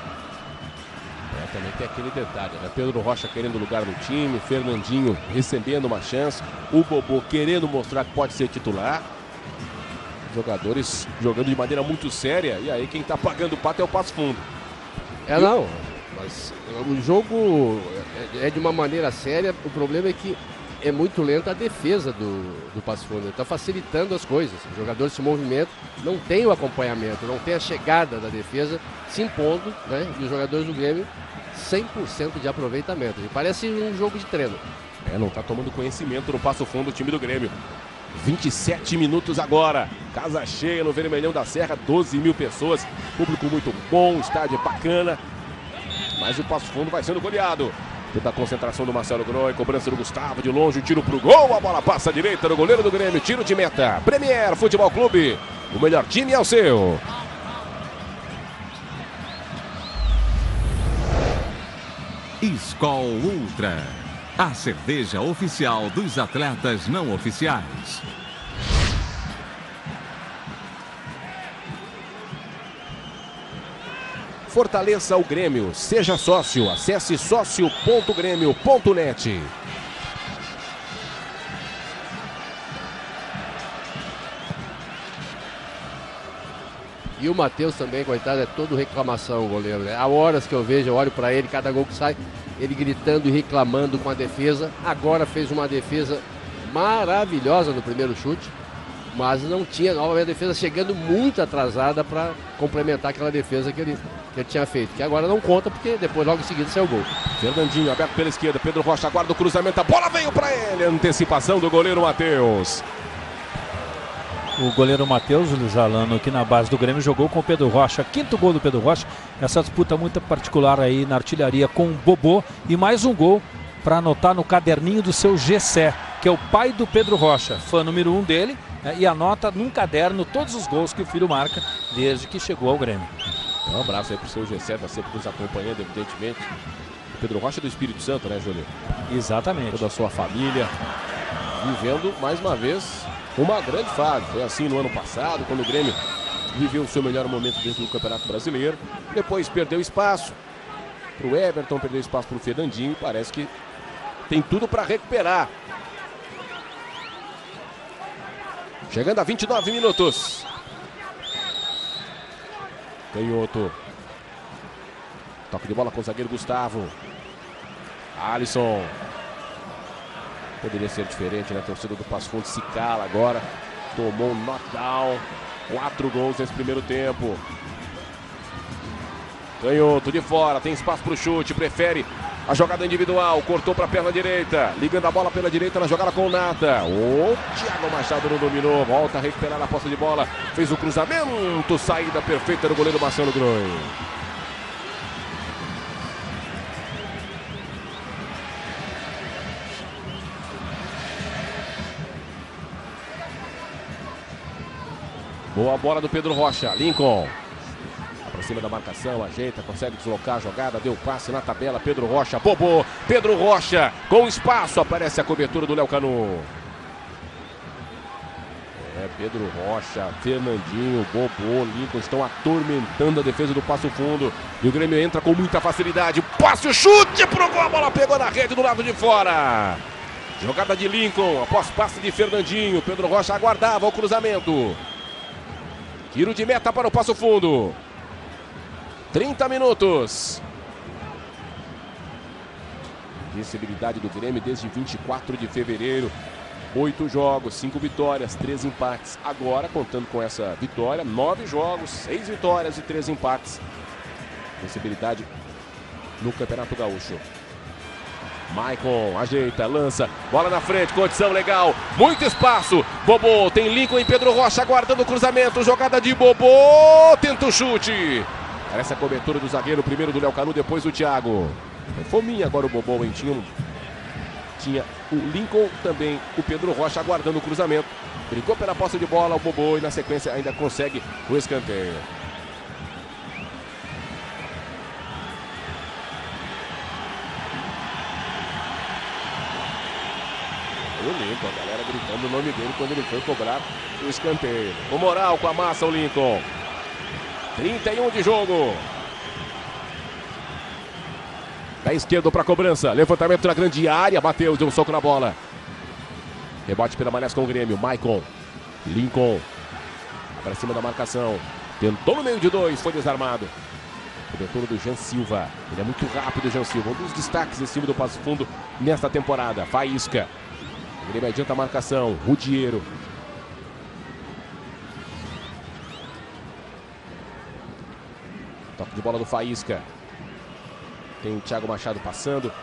Também tem aquele detalhe, né? Pedro Rocha querendo lugar no time, Fernandinho recebendo uma chance, o Bobô querendo mostrar que pode ser titular. Jogadores jogando de maneira muito séria e aí quem tá pagando o pato é o Passo Fundo. Não, mas o jogo é de uma maneira séria. O problema é que é muito lenta a defesa do Passo Fundo. Está facilitando as coisas. Os jogadores se movimentam, não tem o acompanhamento, não tem a chegada da defesa se impondo, né? E os jogadores do Grêmio 100% de aproveitamento. E parece um jogo de treino. Não está tomando conhecimento no Passo Fundo o time do Grêmio. 27 minutos agora. Casa cheia no Vermelhão da Serra, 12 mil pessoas. Público muito bom, estádio bacana. mas o Passo Fundo vai sendo goleado. Tenta a concentração do Marcelo Groi, cobrança do Gustavo de longe, o tiro pro gol, a bola passa à direita do goleiro do Grêmio, tiro de meta. Premier Futebol Clube, o melhor time é o seu. Skol Ultra, a cerveja oficial dos atletas não oficiais. Fortaleça o Grêmio, seja sócio, acesse sócio.grêmio.net. E o Matheus também, coitado, é todo reclamação o goleiro, né? Há horas que eu vejo, eu olho pra ele, cada gol que sai, ele gritando e reclamando com a defesa. Agora fez uma defesa maravilhosa no primeiro chute, mas não tinha, novamente a defesa chegando muito atrasada para complementar aquela defesa que ele tinha feito, que agora não conta porque depois logo em seguida saiu o gol. Fernandinho aberto pela esquerda, Pedro Rocha aguarda o cruzamento, a bola veio para ele, antecipação do goleiro Matheus. O goleiro Matheus, Luiz Alano, aqui na base do Grêmio, jogou com o Pedro Rocha. Quinto gol do Pedro Rocha. Essa disputa muito particular aí na artilharia com o Bobô. E mais um gol para anotar no caderninho do seu Gessé, que é o pai do Pedro Rocha, fã número 1 dele, e anota num caderno todos os gols que o filho marca desde que chegou ao Grêmio. Um abraço aí pro seu Gessé, tá sempre nos acompanhando, evidentemente. O Pedro Rocha é do Espírito Santo, né, Júlio? Exatamente. Toda a sua família vivendo mais uma vez uma grande fase. Foi assim no ano passado, quando o Grêmio viveu o seu melhor momento dentro do Campeonato Brasileiro. Depois perdeu espaço pro Everton, perdeu espaço pro Fernandinho. Parece que tem tudo para recuperar. Chegando a 29 minutos. Canhoto. Toque de bola com o zagueiro Gustavo. Alisson. Poderia ser diferente, né? A torcida do Passo Fundo se cala agora. Tomou um knockdown. 4 gols nesse primeiro tempo. Canhoto de fora, tem espaço para o chute, prefere a jogada individual, cortou para a perna direita, ligando a bola pela direita na jogada com o Nata. O Thiago Machado não dominou, volta a recuperar a posse de bola, fez o cruzamento, saída perfeita do goleiro Marcelo Groi. Boa bola do Pedro Rocha, Lincoln. Pra cima da marcação, ajeita, consegue deslocar a jogada, deu passe na tabela, Pedro Rocha, Bobô, Pedro Rocha, com espaço, aparece a cobertura do Léo Canu. Pedro Rocha, Fernandinho, Bobô, Lincoln estão atormentando a defesa do Passo Fundo. E o Grêmio entra com muita facilidade, passe, o chute pro gol, a bola pegou na rede do lado de fora. Jogada de Lincoln, após passe de Fernandinho, Pedro Rocha aguardava o cruzamento. Tiro de meta para o Passo Fundo. 30 minutos. Invencibilidade do Grêmio desde 24 de fevereiro. 8 jogos, 5 vitórias, 3 empates. Agora, contando com essa vitória, 9 jogos, 6 vitórias e 3 empates. Invencibilidade no Campeonato Gaúcho. Maicon ajeita, lança, bola na frente, condição legal, muito espaço. Bobô, tem Lincoln e Pedro Rocha aguardando o cruzamento, jogada de Bobô, tenta o chute. Parece a cobertura do zagueiro, primeiro do Léo Canu, depois do Thiago. Fominha agora o Bobô, hein? Tinha o Lincoln, também o Pedro Rocha aguardando o cruzamento. Brincou pela posse de bola o Bobô e na sequência ainda consegue o escanteio. O Lincoln, a galera gritando o nome dele quando ele foi cobrar o escanteio. Com moral, com a massa o Lincoln. 31 de jogo. Da esquerda para a cobrança. Levantamento na grande área. Matheus deu um soco na bola. Rebote permanece com o Grêmio. Maicon. Lincoln. Para cima da marcação. Tentou no meio de 2. Foi desarmado. Cobertura do Jean Silva. Ele é muito rápido, Jean Silva. Um dos destaques desse time do Passo Fundo nesta temporada. Faísca. O Grêmio adianta a marcação. Rudiero. Toque de bola do Faísca. Tem o Thiago Machado passando.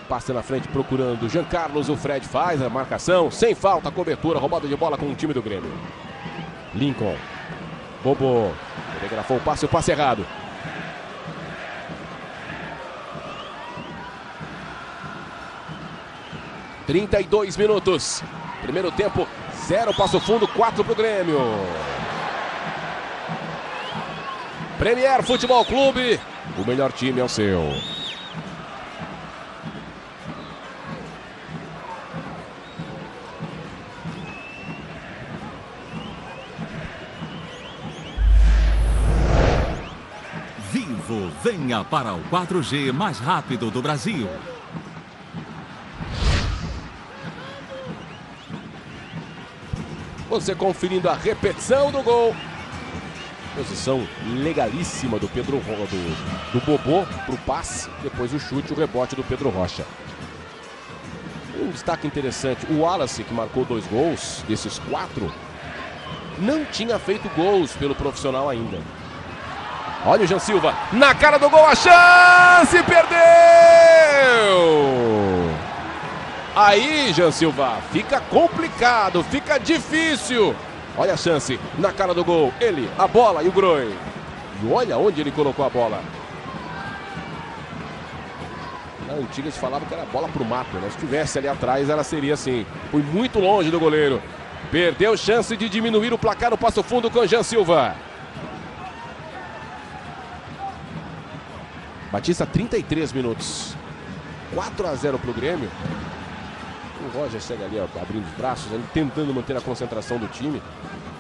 Passa na frente procurando Jean Carlos. O Fred faz a marcação. Sem falta, cobertura. Roubada de bola com o time do Grêmio. Lincoln. Bobô. Telegrafou o passe errado. 32 minutos. Primeiro tempo, 0 Passo Fundo, 4 pro Grêmio. Premier Futebol Clube, o melhor time é o seu. Vivo, venha para o 4G mais rápido do Brasil. Você conferindo a repetição do gol. Posição legalíssima do Pedro do Bobô para o passe. Depois o chute, o rebote do Pedro Rocha. Um destaque interessante. O Wallace, que marcou 2 gols desses 4, não tinha feito gols pelo profissional ainda. Olha o Jean Silva. Na cara do gol, a chance! Perdeu! Aí, Jean Silva, fica complicado, fica difícil. Olha a chance, na cara do gol, ele, a bola e o Groi. E olha onde ele colocou a bola. Na antiga se falava que era bola pro mato, né? Se estivesse ali atrás, ela seria assim. Foi muito longe do goleiro. Perdeu chance de diminuir o placar no Passo Fundo com Jean Silva. Batista, 33 minutos. 4-0 pro Grêmio. O Roger chega ali, ó, abrindo os braços, ali, tentando manter a concentração do time.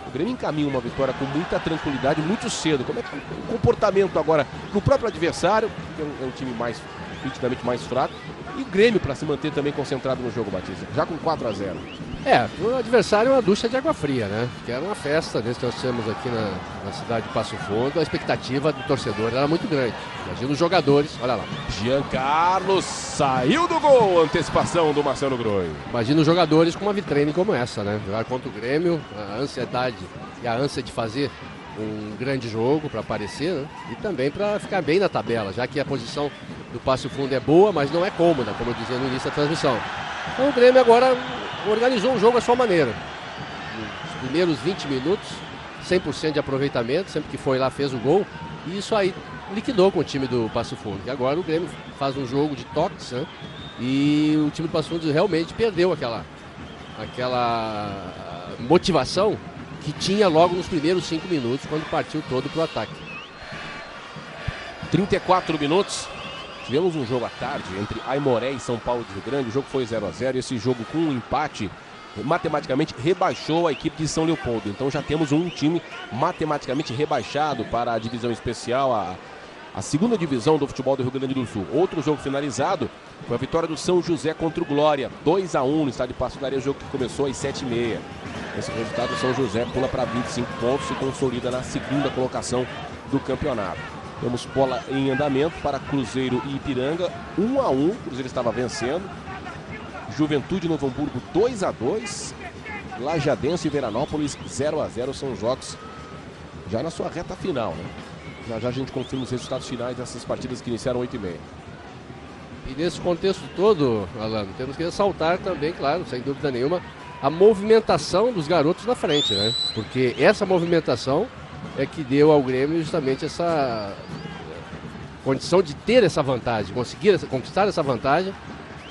O Grêmio encaminha uma vitória com muita tranquilidade, muito cedo. Como é que o comportamento agora do próprio adversário, que é um time nitidamente mais fraco, e o Grêmio para se manter também concentrado no jogo, Batista, já com 4-0. O adversário é uma ducha de água fria, né? Que era uma festa desse que nós temos aqui na cidade de Passo Fundo. A expectativa do torcedor era muito grande. Imagina os jogadores, olha lá. Giancarlo saiu do gol, antecipação do Marcelo Groi. Imagina os jogadores com uma vitrine como essa, né? Jogar contra o Grêmio, a ansiedade e a ânsia de fazer um grande jogo para aparecer, né? E também para ficar bem na tabela, já que a posição do Passo Fundo é boa, mas não é cômoda, como eu dizia no início da transmissão. Então o Grêmio agora organizou o jogo à sua maneira. Nos primeiros 20 minutos, 100% de aproveitamento, sempre que foi lá fez o gol. E isso aí liquidou com o time do Passo Fundo. E agora o Grêmio faz um jogo de toques, né? E o time do Passo Fundo realmente perdeu aquela motivação que tinha logo nos primeiros 5 minutos, quando partiu todo para o ataque. 34 minutos. Tivemos um jogo à tarde entre Aimoré e São Paulo de Rio Grande. O jogo foi 0-0 e esse jogo com um empate matematicamente rebaixou a equipe de São Leopoldo. Então já temos um time matematicamente rebaixado para a divisão especial, a segunda divisão do futebol do Rio Grande do Sul. Outro jogo finalizado foi a vitória do São José contra o Glória, 2-1 no estádio de Passo da Areia, jogo que começou às 7h30. Esse resultado, o São José pula para 25 pontos e consolida na segunda colocação do campeonato. Temos bola em andamento para Cruzeiro e Ipiranga, 1-1, Cruzeiro estava vencendo. Juventude Novo Hamburgo 2-2, Lajadense e Veranópolis 0-0, são jogos já na sua reta final, né? Já a gente confirma os resultados finais dessas partidas que iniciaram 8h30. E nesse contexto todo, Alan, temos que ressaltar também, claro, sem dúvida nenhuma, a movimentação dos garotos na frente, né? Porque essa movimentação é que deu ao Grêmio justamente essa condição de ter essa vantagem, conquistar essa vantagem,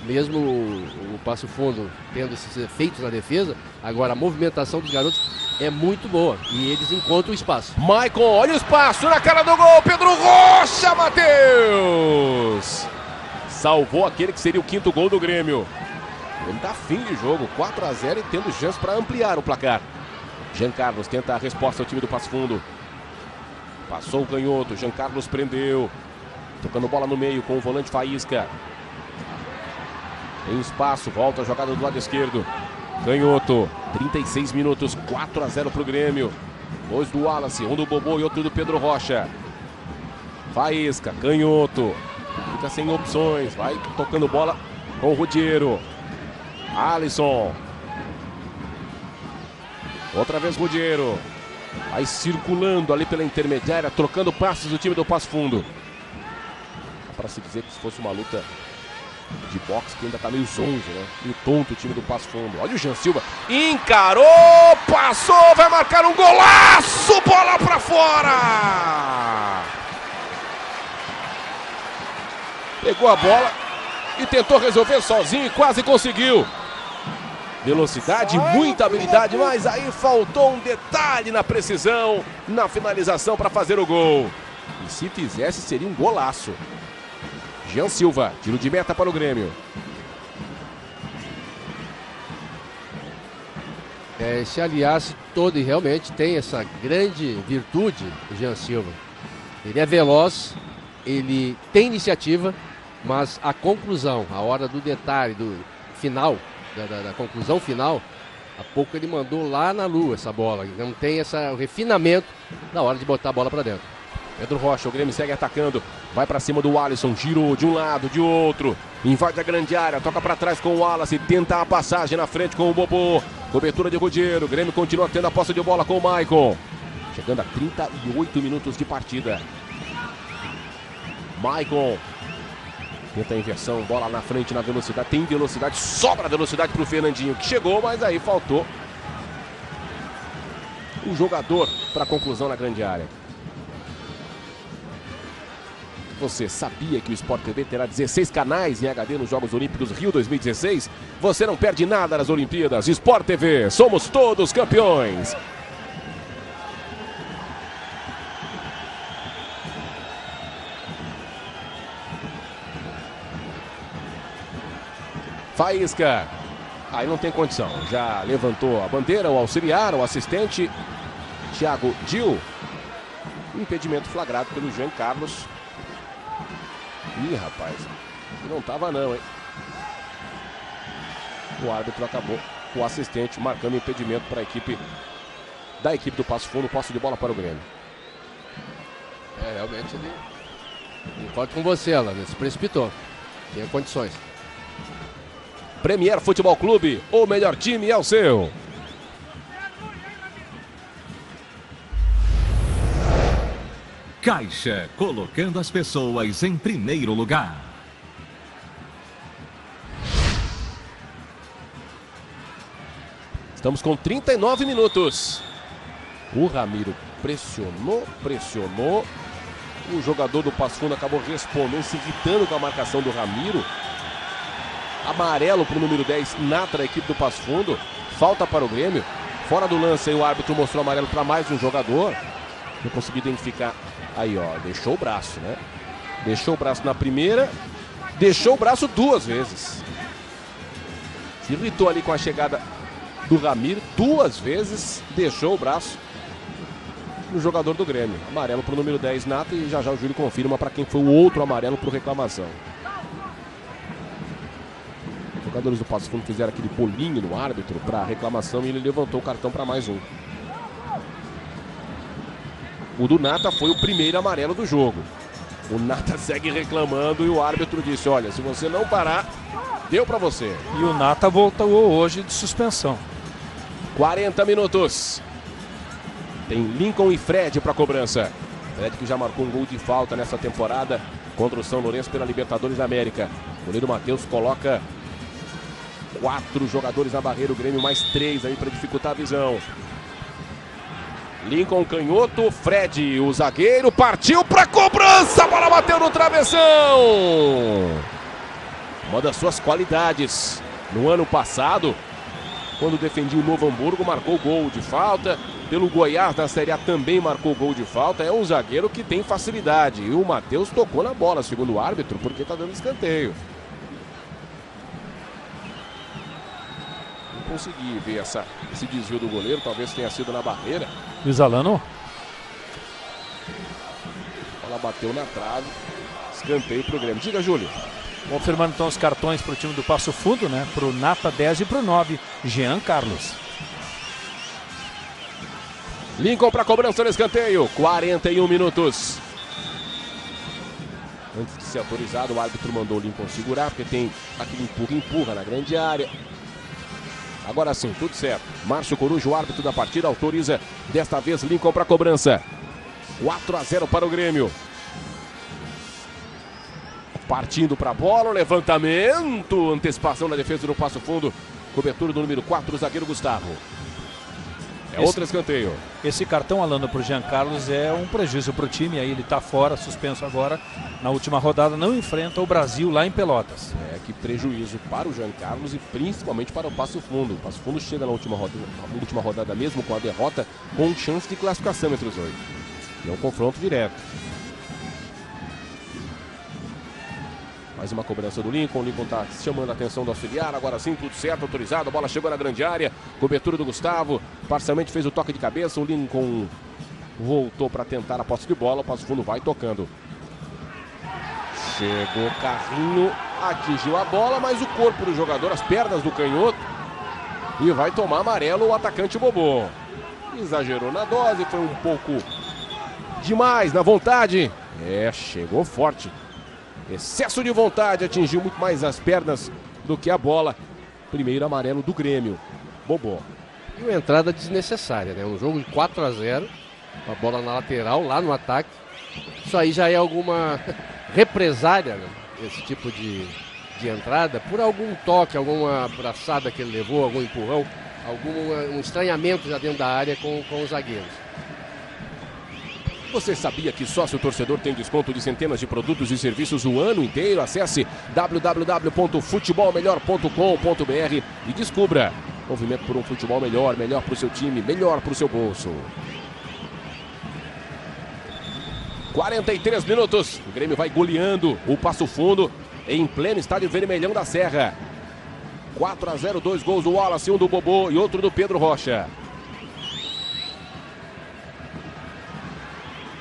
mesmo o Passo Fundo tendo esses efeitos na defesa. Agora a movimentação dos garotos é muito boa e eles encontram o espaço. Maicon, olha o espaço na cara do gol, Pedro Rocha, Matheus! Salvou aquele que seria o 5º gol do Grêmio. Ele tá fim de jogo, 4-0 e tendo chance para ampliar o placar. Jean Carlos tenta a resposta ao time do Passo Fundo. Passou o canhoto, Jean Carlos prendeu. Tocando bola no meio com o volante Faísca. Tem espaço, volta a jogada do lado esquerdo. Canhoto, 36 minutos, 4-0 pro Grêmio. 2 do Wallace, um do Bobô e outro do Pedro Rocha. Faísca, canhoto. Fica sem opções, vai tocando bola com o Rudiero. Alisson. Outra vez Rudiero. Vai circulando ali pela intermediária, trocando passes do time do Passo Fundo. Dá para se dizer que se fosse uma luta de boxe que ainda tá meio zonzo, né? Meio tonto o time do Passo Fundo. Olha o Jean Silva. Encarou, passou, vai marcar um golaço, bola pra fora. Pegou a bola e tentou resolver sozinho e quase conseguiu. Velocidade, muita habilidade, mas aí faltou um detalhe na precisão, na finalização para fazer o gol. E se fizesse, seria um golaço. Jean Silva, tiro de meta para o Grêmio. Esse aliás todo e realmente tem essa grande virtude, o Jean Silva. Ele é veloz, ele tem iniciativa, mas a conclusão, a hora do detalhe, do final, da conclusão final, há pouco ele mandou lá na lua essa bola. Não tem o refinamento na hora de botar a bola para dentro. Pedro Rocha, o Grêmio segue atacando, vai para cima do Alisson, girou de um lado, de outro, invade a grande área, toca para trás com o Wallace, tenta a passagem na frente com o Bobô, cobertura de Ruggiero, o Grêmio continua tendo a posse de bola com o Maicon, chegando a 38 minutos de partida. Maicon tenta a inversão, bola na frente na velocidade, tem velocidade, sobra velocidade para o Fernandinho, que chegou, mas aí faltou um jogador para a conclusão na grande área. Você sabia que o Sport TV terá 16 canais em HD nos Jogos Olímpicos Rio 2016? Você não perde nada nas Olimpíadas. Sport TV, somos todos campeões. Faísca. Aí não tem condição. Já levantou a bandeira, o auxiliar, o assistente. Thiago Dil. Impedimento flagrado pelo Jean Carlos. Ih, rapaz, não tava não, hein? O árbitro acabou, o assistente marcando impedimento para a equipe do Passo Fundo, posse de bola para o Grêmio. Realmente ele concordo com você, Alan, ele se precipitou, tinha condições. Premier Futebol Clube, o melhor time é o seu. Caixa, colocando as pessoas em primeiro lugar. Estamos com 39 minutos. O Ramiro pressionou. O jogador do Passo Fundo acabou respondendo, se irritando com a marcação do Ramiro. Amarelo para o número 10, Nata, da equipe do Passo Fundo. Falta para o Grêmio. Fora do lance, aí o árbitro mostrou amarelo para mais um jogador. Não consegui identificar. Aí, ó, deixou o braço, né? Deixou o braço na primeira, deixou o braço duas vezes. Se irritou ali com a chegada do Ramiro, duas vezes deixou o braço no jogador do Grêmio. Amarelo para o número 10, Nata, e já o Júlio confirma para quem foi o outro amarelo por reclamação. Os jogadores do Passo Fundo fizeram aquele bolinho no árbitro para reclamação e ele levantou o cartão para mais um. O do Nata foi o primeiro amarelo do jogo. O Nata segue reclamando e o árbitro disse, olha, se você não parar, deu pra você. E o Nata voltou hoje de suspensão. 40 minutos. Tem Lincoln e Fred pra cobrança. Fred que já marcou um gol de falta nessa temporada contra o São Lourenço pela Libertadores da América. O goleiro Matheus coloca 4 jogadores na barreira, o Grêmio mais 3 aí pra dificultar a visão. Lincoln canhoto, Fred, o zagueiro, partiu para cobrança, a bola bateu no travessão. Uma das suas qualidades. No ano passado, quando defendia o Novo Hamburgo, marcou gol de falta. Pelo Goiás da Série A também marcou gol de falta. É um zagueiro que tem facilidade. E o Matheus tocou na bola, segundo o árbitro, porque está dando escanteio. Consegui ver esse desvio do goleiro, talvez tenha sido na barreira. Luiz Alano? Ela bateu na trave, escanteio pro Grêmio. Diga, Júlio. Confirmando então os cartões para o time do Passo Fundo, né? Pro Nata 10 e pro 9, Jean Carlos. Lincoln para cobrança no escanteio, 41 minutos. Antes de ser autorizado, o árbitro mandou o Lincoln segurar, porque tem aquele empurra na grande área. Agora sim, tudo certo. Márcio Coruja, o árbitro da partida, autoriza desta vez Lincoln para cobrança. 4-0 para o Grêmio. Partindo para a bola, levantamento, antecipação na defesa do Passo Fundo. Cobertura do número 4, o zagueiro Gustavo. É outro escanteio. Esse cartão, Alano, para o Jean Carlos é um prejuízo para o time. Aí ele está fora, suspenso agora. Na última rodada não enfrenta o Brasil lá em Pelotas. Que prejuízo para o Jean Carlos e principalmente para o Passo Fundo. O Passo Fundo chega na última rodada mesmo com a derrota, com chance de classificação entre os 8. E é um confronto direto. Mais uma cobrança do Lincoln. O Lincoln está chamando a atenção do auxiliar. Agora sim, tudo certo, autorizado. A bola chegou na grande área. Cobertura do Gustavo. Parcialmente fez o toque de cabeça. O Lincoln voltou para tentar a posse de bola. O Passo Fundo vai tocando. Chegou o carrinho. Atingiu a bola, mas o corpo do jogador, as pernas do canhoto. E vai tomar amarelo o atacante Bobô. Exagerou na dose. Foi um pouco demais na vontade. Chegou forte. Excesso de vontade, atingiu muito mais as pernas do que a bola. Primeiro amarelo do Grêmio. Bobô. E uma entrada desnecessária, né? Um jogo de 4-0, a bola na lateral, lá no ataque. Isso aí já é alguma represália, né? Esse tipo de entrada, por algum toque, alguma abraçada que ele levou, algum empurrão, um estranhamento já dentro da área com os zagueiros. Você sabia que sócio torcedor tem desconto de centenas de produtos e serviços o ano inteiro? Acesse www.futebolmelhor.com.br e descubra. Movimento por um futebol melhor, melhor para o seu time, melhor para o seu bolso. 43 minutos, o Grêmio vai goleando o Passo Fundo em pleno estádio Vermelhão da Serra. 4-0, 2 gols do Wallace, um do Bobô e outro do Pedro Rocha.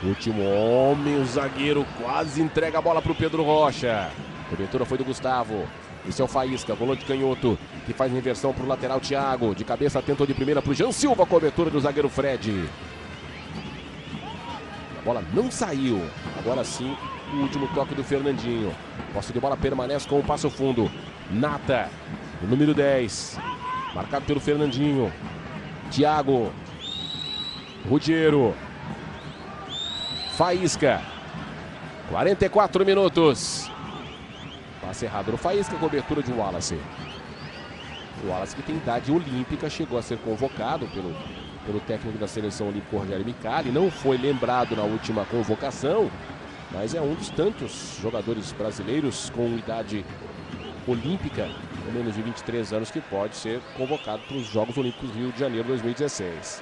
Último homem, o zagueiro quase entrega a bola para o Pedro Rocha. A cobertura foi do Gustavo. Esse é o Faísca, volante canhoto, que faz inversão para o lateral Thiago. De cabeça tentou de primeira para o Jean Silva, a cobertura do zagueiro Fred. A bola não saiu. Agora sim, o último toque do Fernandinho. Posse de bola permanece com o Passo Fundo. Nata, o número 10. Marcado pelo Fernandinho. Thiago. Ruggiero. Faísca. 44 minutos. Passe errado no Faísca, cobertura de Wallace. O Wallace, que tem idade olímpica, chegou a ser convocado pelo técnico da seleção olímpica, Rogério Micali. Não foi lembrado na última convocação, mas é um dos tantos jogadores brasileiros com idade olímpica, com menos de 23 anos, que pode ser convocado para os Jogos Olímpicos Rio de Janeiro 2016.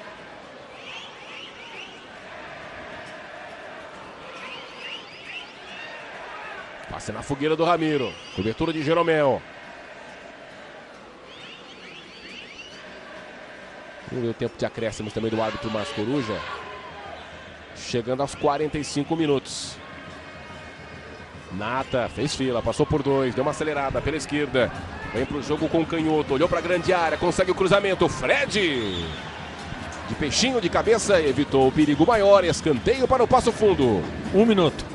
Passe na fogueira do Ramiro. Cobertura de Jeromel. Não deu tempo de acréscimos também do árbitro Márcio Coruja. Chegando aos 45 minutos. Nata fez fila, passou por 2, deu uma acelerada pela esquerda. Vem pro jogo com o canhoto, olhou para a grande área, consegue o cruzamento. Fred, de peixinho de cabeça, evitou o perigo maior. Escanteio para o Passo Fundo. 1 minuto.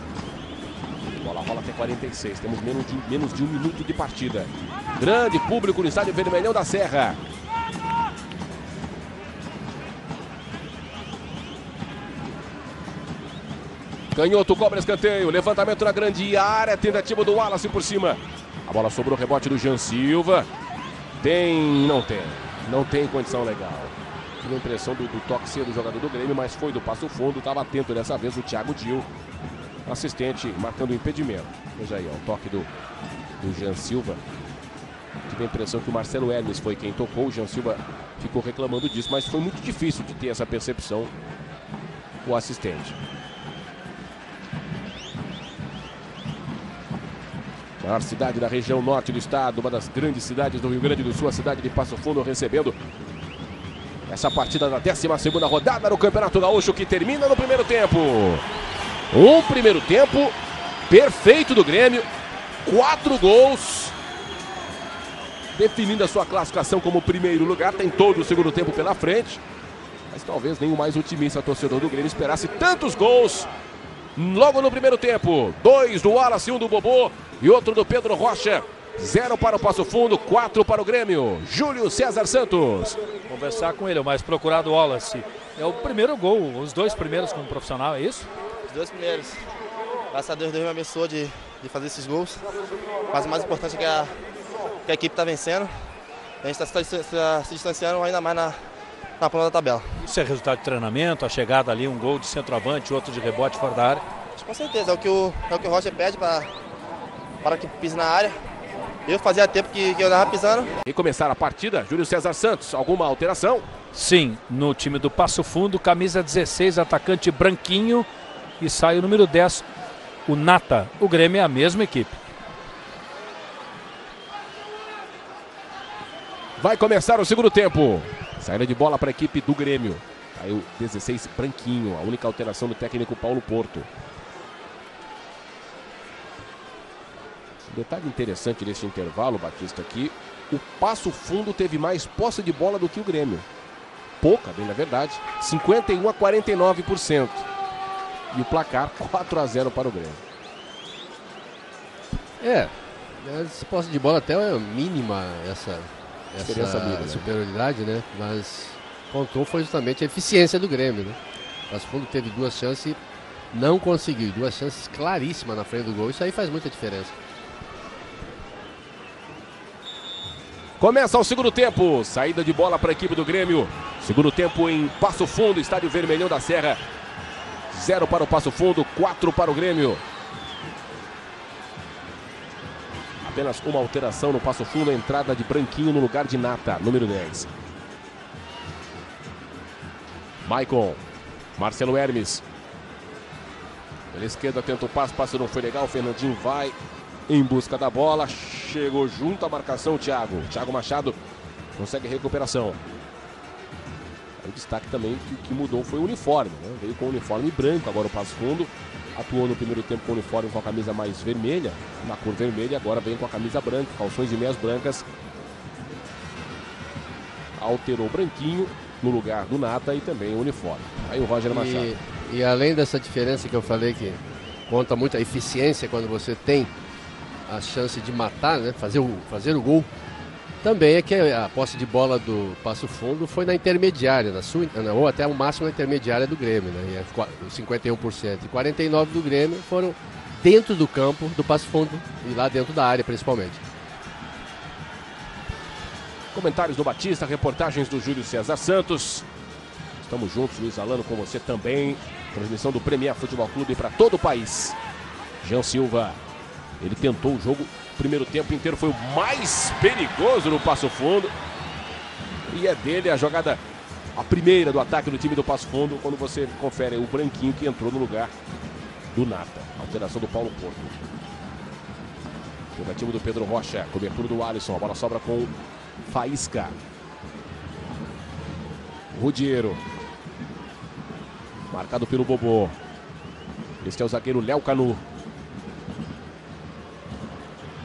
Bola rola até 46, temos menos de um minuto de partida. Grande público no estádio Vermelhão da Serra. Canhoto cobra escanteio, levantamento na grande área, tentativa do Wallace por cima. A bola sobrou, rebote do Jean Silva. Não tem condição legal. Tive a impressão do toque ser do jogador do Grêmio, mas foi do Passo Fundo. Estava atento dessa vez o Thiago Dil, assistente, marcando o impedimento. Veja aí, ó, o toque do Jean Silva. Tive a impressão que o Marcelo Hermes foi quem tocou. O Jean Silva ficou reclamando disso, mas foi muito difícil de ter essa percepção, o assistente. Maior cidade da região norte do estado, uma das grandes cidades do Rio Grande do Sul, a cidade de Passo Fundo, recebendo essa partida da 12ª rodada do Campeonato Gaúcho, que termina no primeiro tempo. Um primeiro tempo perfeito do Grêmio, 4 gols, definindo a sua classificação como primeiro lugar. Tem todo o segundo tempo pela frente, mas talvez nem o mais otimista torcedor do Grêmio esperasse tantos gols logo no primeiro tempo. 2 do Wallace, 1 do Bobô e outro do Pedro Rocha. 0 para o Passo Fundo, 4 para o Grêmio. Júlio César Santos. Conversar com ele, o mais procurado Wallace. É o primeiro gol, os 2 primeiros como profissional, é isso? Os 2 primeiros. Graças a Deus me abençoou de fazer esses gols. Mas o mais importante é que a equipe está vencendo. A gente está se distanciando ainda mais na ponta da tabela. Isso é resultado de treinamento, a chegada ali, um gol de centroavante, outro de rebote fora da área? Com certeza, é o que o Rocha pede para que pise na área. Eu fazia tempo que eu andava pisando. E começar a partida, Júlio César Santos, alguma alteração? Sim, no time do Passo Fundo, camisa 16, atacante Branquinho, e sai o número 10, o Nata. O Grêmio é a mesma equipe. Vai começar o segundo tempo. Saída de bola para a equipe do Grêmio. Caiu 16, Branquinho, a única alteração do técnico Paulo Porto. Um detalhe interessante desse intervalo, Batista, aqui, o Passo Fundo teve mais posse de bola do que o Grêmio. Pouca, bem na verdade, 51% a 49%. E o placar 4-0 para o Grêmio. Essa posse de bola até é mínima, essa superioridade, né? Mas contou foi justamente a eficiência do Grêmio, né? O Passo Fundo teve 2 chances e não conseguiu. 2 chances claríssimas na frente do gol. Isso aí faz muita diferença. Começa o segundo tempo. Saída de bola para a equipe do Grêmio. Segundo tempo em Passo Fundo, estádio Vermelhão da Serra. 0 para o Passo Fundo, 4 para o Grêmio. Apenas uma alteração no Passo Fundo, a entrada de Branquinho no lugar de Nata, número 10. Maicon, Marcelo Hermes. Pela esquerda tenta o passe não foi legal, o Fernandinho vai em busca da bola, chegou junto à marcação o Thiago Machado consegue recuperação. O destaque também que mudou foi o uniforme, né? Veio com o uniforme branco, agora o Passo Fundo atuou no primeiro tempo com o uniforme com a camisa mais vermelha, na cor vermelha, agora vem com a camisa branca, calções e meias brancas. Alterou o Branquinho no lugar do Nata e também o uniforme. Aí o Roger Machado. E além dessa diferença que eu falei que conta muito a eficiência quando você tem a chance de matar, né? Fazer o gol. Também é que a posse de bola do Passo Fundo foi na intermediária, ou até o máximo na intermediária do Grêmio, né? 51%. E 49% do Grêmio foram dentro do campo do Passo Fundo e lá dentro da área principalmente. Comentários do Batista, reportagens do Júlio César Santos. Estamos juntos, Luiz Alano, com você também. Transmissão do Premier Futebol Clube para todo o país. Jean Silva, ele tentou o jogo. Primeiro tempo inteiro foi o mais perigoso no Passo Fundo. E é dele a jogada, a primeira do ataque do time do Passo Fundo, quando você confere o Branquinho que entrou no lugar do Nata. Alteração do Paulo Porto. Jogativo do Pedro Rocha, cobertura do Alisson, a bola sobra com Faísca. Rudiero. Marcado pelo Bobô. Este é o zagueiro Léo Canu.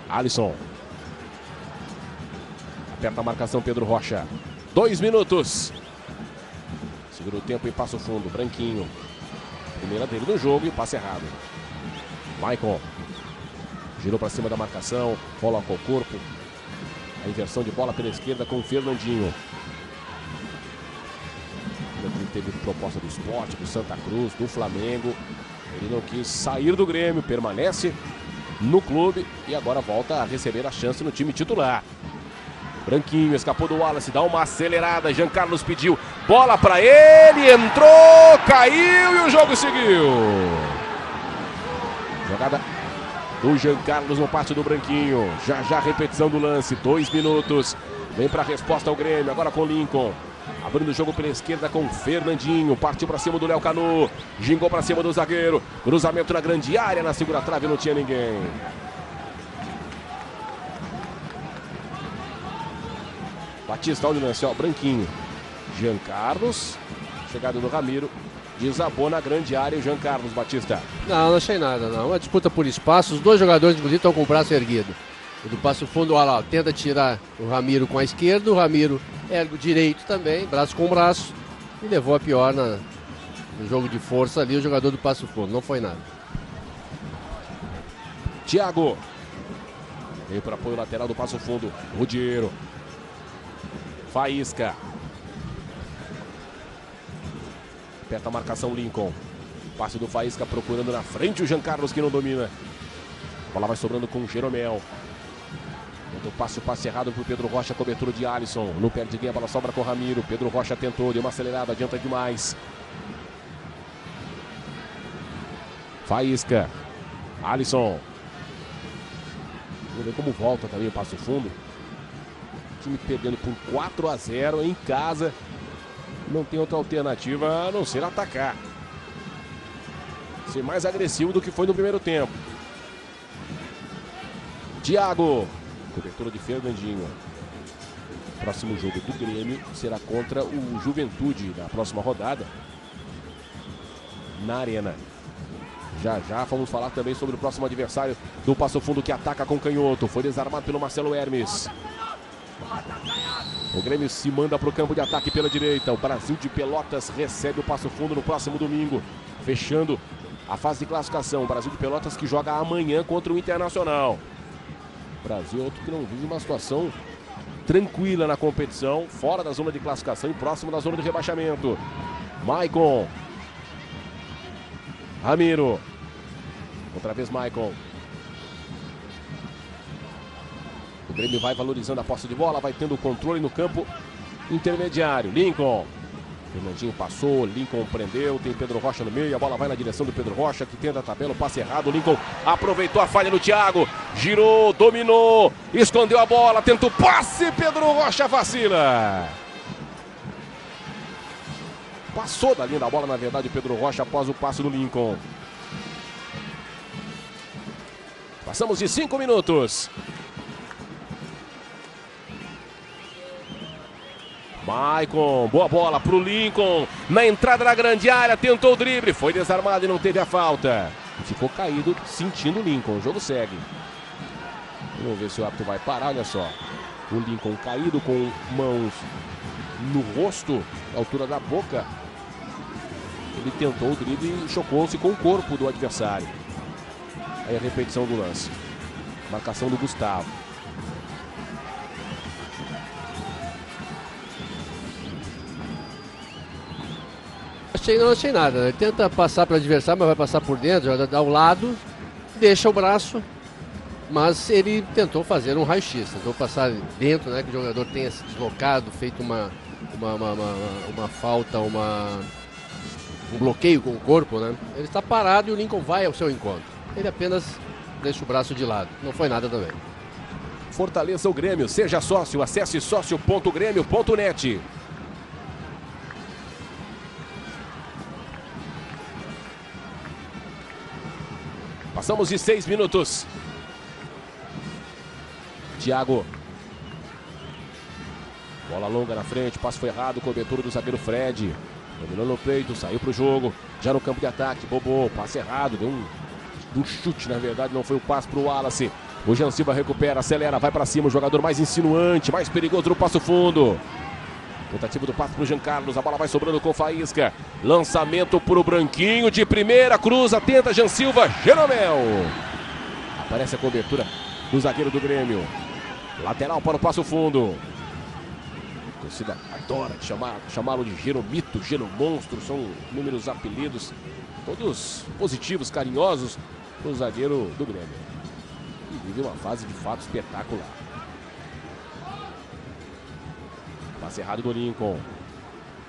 Alisson. Aperta a marcação Pedro Rocha. 2 minutos. Segura o tempo em Passo Fundo. Branquinho. Primeira dele no jogo e passe errado. Maicon. Girou para cima da marcação. Coloca o corpo. A inversão de bola pela esquerda com o Fernandinho. Ele teve proposta do Sport, do Santa Cruz, do Flamengo. Ele não quis sair do Grêmio. Permanece no clube e agora volta a receber a chance no time titular. Branquinho escapou do Wallace, dá uma acelerada, Jean Carlos pediu, bola para ele, entrou, caiu e o jogo seguiu. Jogada do Jean Carlos no passe do Branquinho, já repetição do lance, 2 minutos, vem para a resposta ao Grêmio, agora com Lincoln. Abrindo o jogo pela esquerda com Fernandinho. Partiu para cima do Léo Canu. Gingou para cima do zagueiro. Cruzamento na grande área. Na segunda trave não tinha ninguém. Batista, olha o lance, ó. Branquinho. Jean Carlos. Chegada do Ramiro. Desabou na grande área o Jean Carlos, Batista. Não achei nada, não. Uma disputa por espaço. Os dois jogadores, inclusive, estão com o braço erguido. O do Passo Fundo, olha lá, tenta tirar o Ramiro com a esquerda. O Ramiro ergue o direito também, braço com braço. E levou a pior no jogo de força ali o jogador do Passo Fundo. Não foi nada. Thiago. Veio para apoio lateral do Passo Fundo. Rudiero. Faísca. Aperta a marcação Lincoln. Passe do Faísca procurando na frente o Jean Carlos que não domina. A bola vai sobrando com o Jeromel. O passe errado para o Pedro Rocha, cobertura de Alisson. Não perde ninguém, a bola sobra com o Ramiro. Pedro Rocha tentou, deu uma acelerada, adianta demais. Faísca. Alisson. Vamos ver como volta também o passo fundo. O time perdendo por 4-0 em casa. Não tem outra alternativa a não ser atacar. Ser mais agressivo do que foi no primeiro tempo. Thiago. Cobertura de Fernandinho. Próximo jogo do Grêmio será contra o Juventude na próxima rodada. Na Arena. Já vamos falar também sobre o próximo adversário do Passo Fundo que ataca com canhoto. Foi desarmado pelo Marcelo Hermes. O Grêmio se manda para o campo de ataque pela direita. O Brasil de Pelotas recebe o Passo Fundo no próximo domingo. Fechando a fase de classificação. O Brasil de Pelotas que joga amanhã contra o Internacional. O Brasil é outro que não vive uma situação tranquila na competição. Fora da zona de classificação e próximo da zona de rebaixamento. Maicon. Ramiro. Outra vez Maicon. O Grêmio vai valorizando a posse de bola, vai tendo o controle no campo intermediário. Lincoln. Fernandinho passou, Lincoln prendeu, tem Pedro Rocha no meio, a bola vai na direção do Pedro Rocha, que tenta a tabela, o passe errado, Lincoln aproveitou a falha do Thiago, girou, dominou, escondeu a bola, tenta o passe, Pedro Rocha vacila. Passou da linha da bola, na verdade, o Pedro Rocha após o passe do Lincoln. Passamos de 5 minutos. Maicon, boa bola pro Lincoln, na entrada da grande área, tentou o drible, foi desarmado e não teve a falta. Ficou caído, sentindo o Lincoln, o jogo segue. Vamos ver se o árbitro vai parar, olha só. O Lincoln caído com mãos no rosto, à altura da boca. Ele tentou o drible e chocou-se com o corpo do adversário. Aí a repetição do lance. Marcação do Gustavo. Não achei nada, né? Ele tenta passar para o adversário, mas vai passar por dentro, já dá ao lado, deixa o braço, mas ele tentou fazer um raio-x, tentou passar dentro, né? Que o jogador tenha se deslocado, feito uma falta, um bloqueio com o corpo, né? Ele está parado e o Lincoln vai ao seu encontro. Ele apenas deixa o braço de lado, não foi nada também. Fortaleça o Grêmio, seja sócio, acesse sócio.grêmio.net. Passamos de 6 minutos. Thiago. Bola longa na frente, passe foi errado, cobertura do zagueiro Fred. Dominou no peito, saiu pro jogo. Já no campo de ataque, Bobô, passe errado, deu um chute, na verdade, não foi o passe pro Wallace. O Jean Silva recupera, acelera, vai pra cima, o jogador mais insinuante, mais perigoso no passo fundo. Tentativa do passe pro Jean Carlos, a bola vai sobrando com Faísca. Lançamento pro Branquinho, de primeira, cruza, tenta Jean Silva, Jeromel. Aparece a cobertura do zagueiro do Grêmio. Lateral para o passo fundo. A torcida adora chamá-lo de Jeromito, Jeromonstro, são números, apelidos, todos positivos, carinhosos pro zagueiro do Grêmio. E vive uma fase de fato espetacular. Passe errado do Lincoln.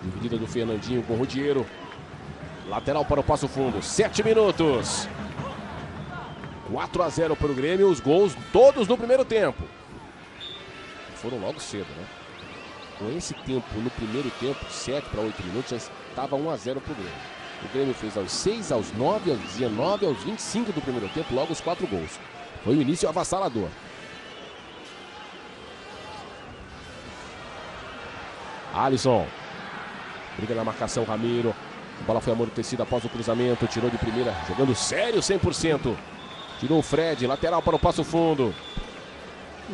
Dividida do Fernandinho com o Rudiero. Lateral para o passo fundo. 7 minutos. 4-0 para o Grêmio. Os gols todos no primeiro tempo. Foram logo cedo, né? Com esse tempo no primeiro tempo, 7 para 8 minutos, já estava 1-0 para o Grêmio. O Grêmio fez aos 6, aos 9, aos 19, aos 25 do primeiro tempo, logo os 4 gols. Foi o início avassalador. Alisson. Briga na marcação, Ramiro. A bola foi amortecida após o cruzamento. Tirou de primeira, jogando sério, 100%. Tirou o Fred, lateral para o passo fundo.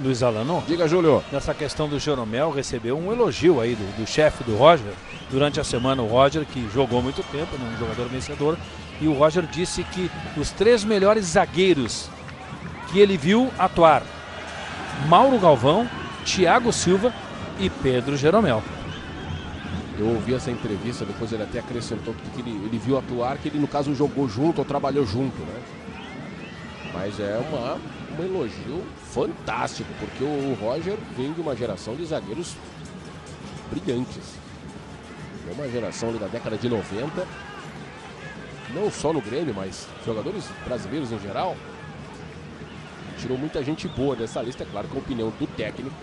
Luiz Alano. Diga, Júlio. Nessa questão do Jeromel, recebeu um elogio aí do chefe do Roger. Durante a semana, o Roger, que jogou muito tempo, né, um jogador vencedor. E o Roger disse que os 3 melhores zagueiros que ele viu atuar: Mauro Galvão, Thiago Silva e Pedro Jeromel. Eu ouvi essa entrevista, depois ele até acrescentou que ele viu atuar, que ele no caso jogou junto ou trabalhou junto, né? Mas é um elogio fantástico, porque o Roger vem de uma geração de zagueiros brilhantes. É uma geração ali da década de 90, não só no Grêmio, mas jogadores brasileiros em geral. Tirou muita gente boa dessa lista, é claro, com a opinião do técnico,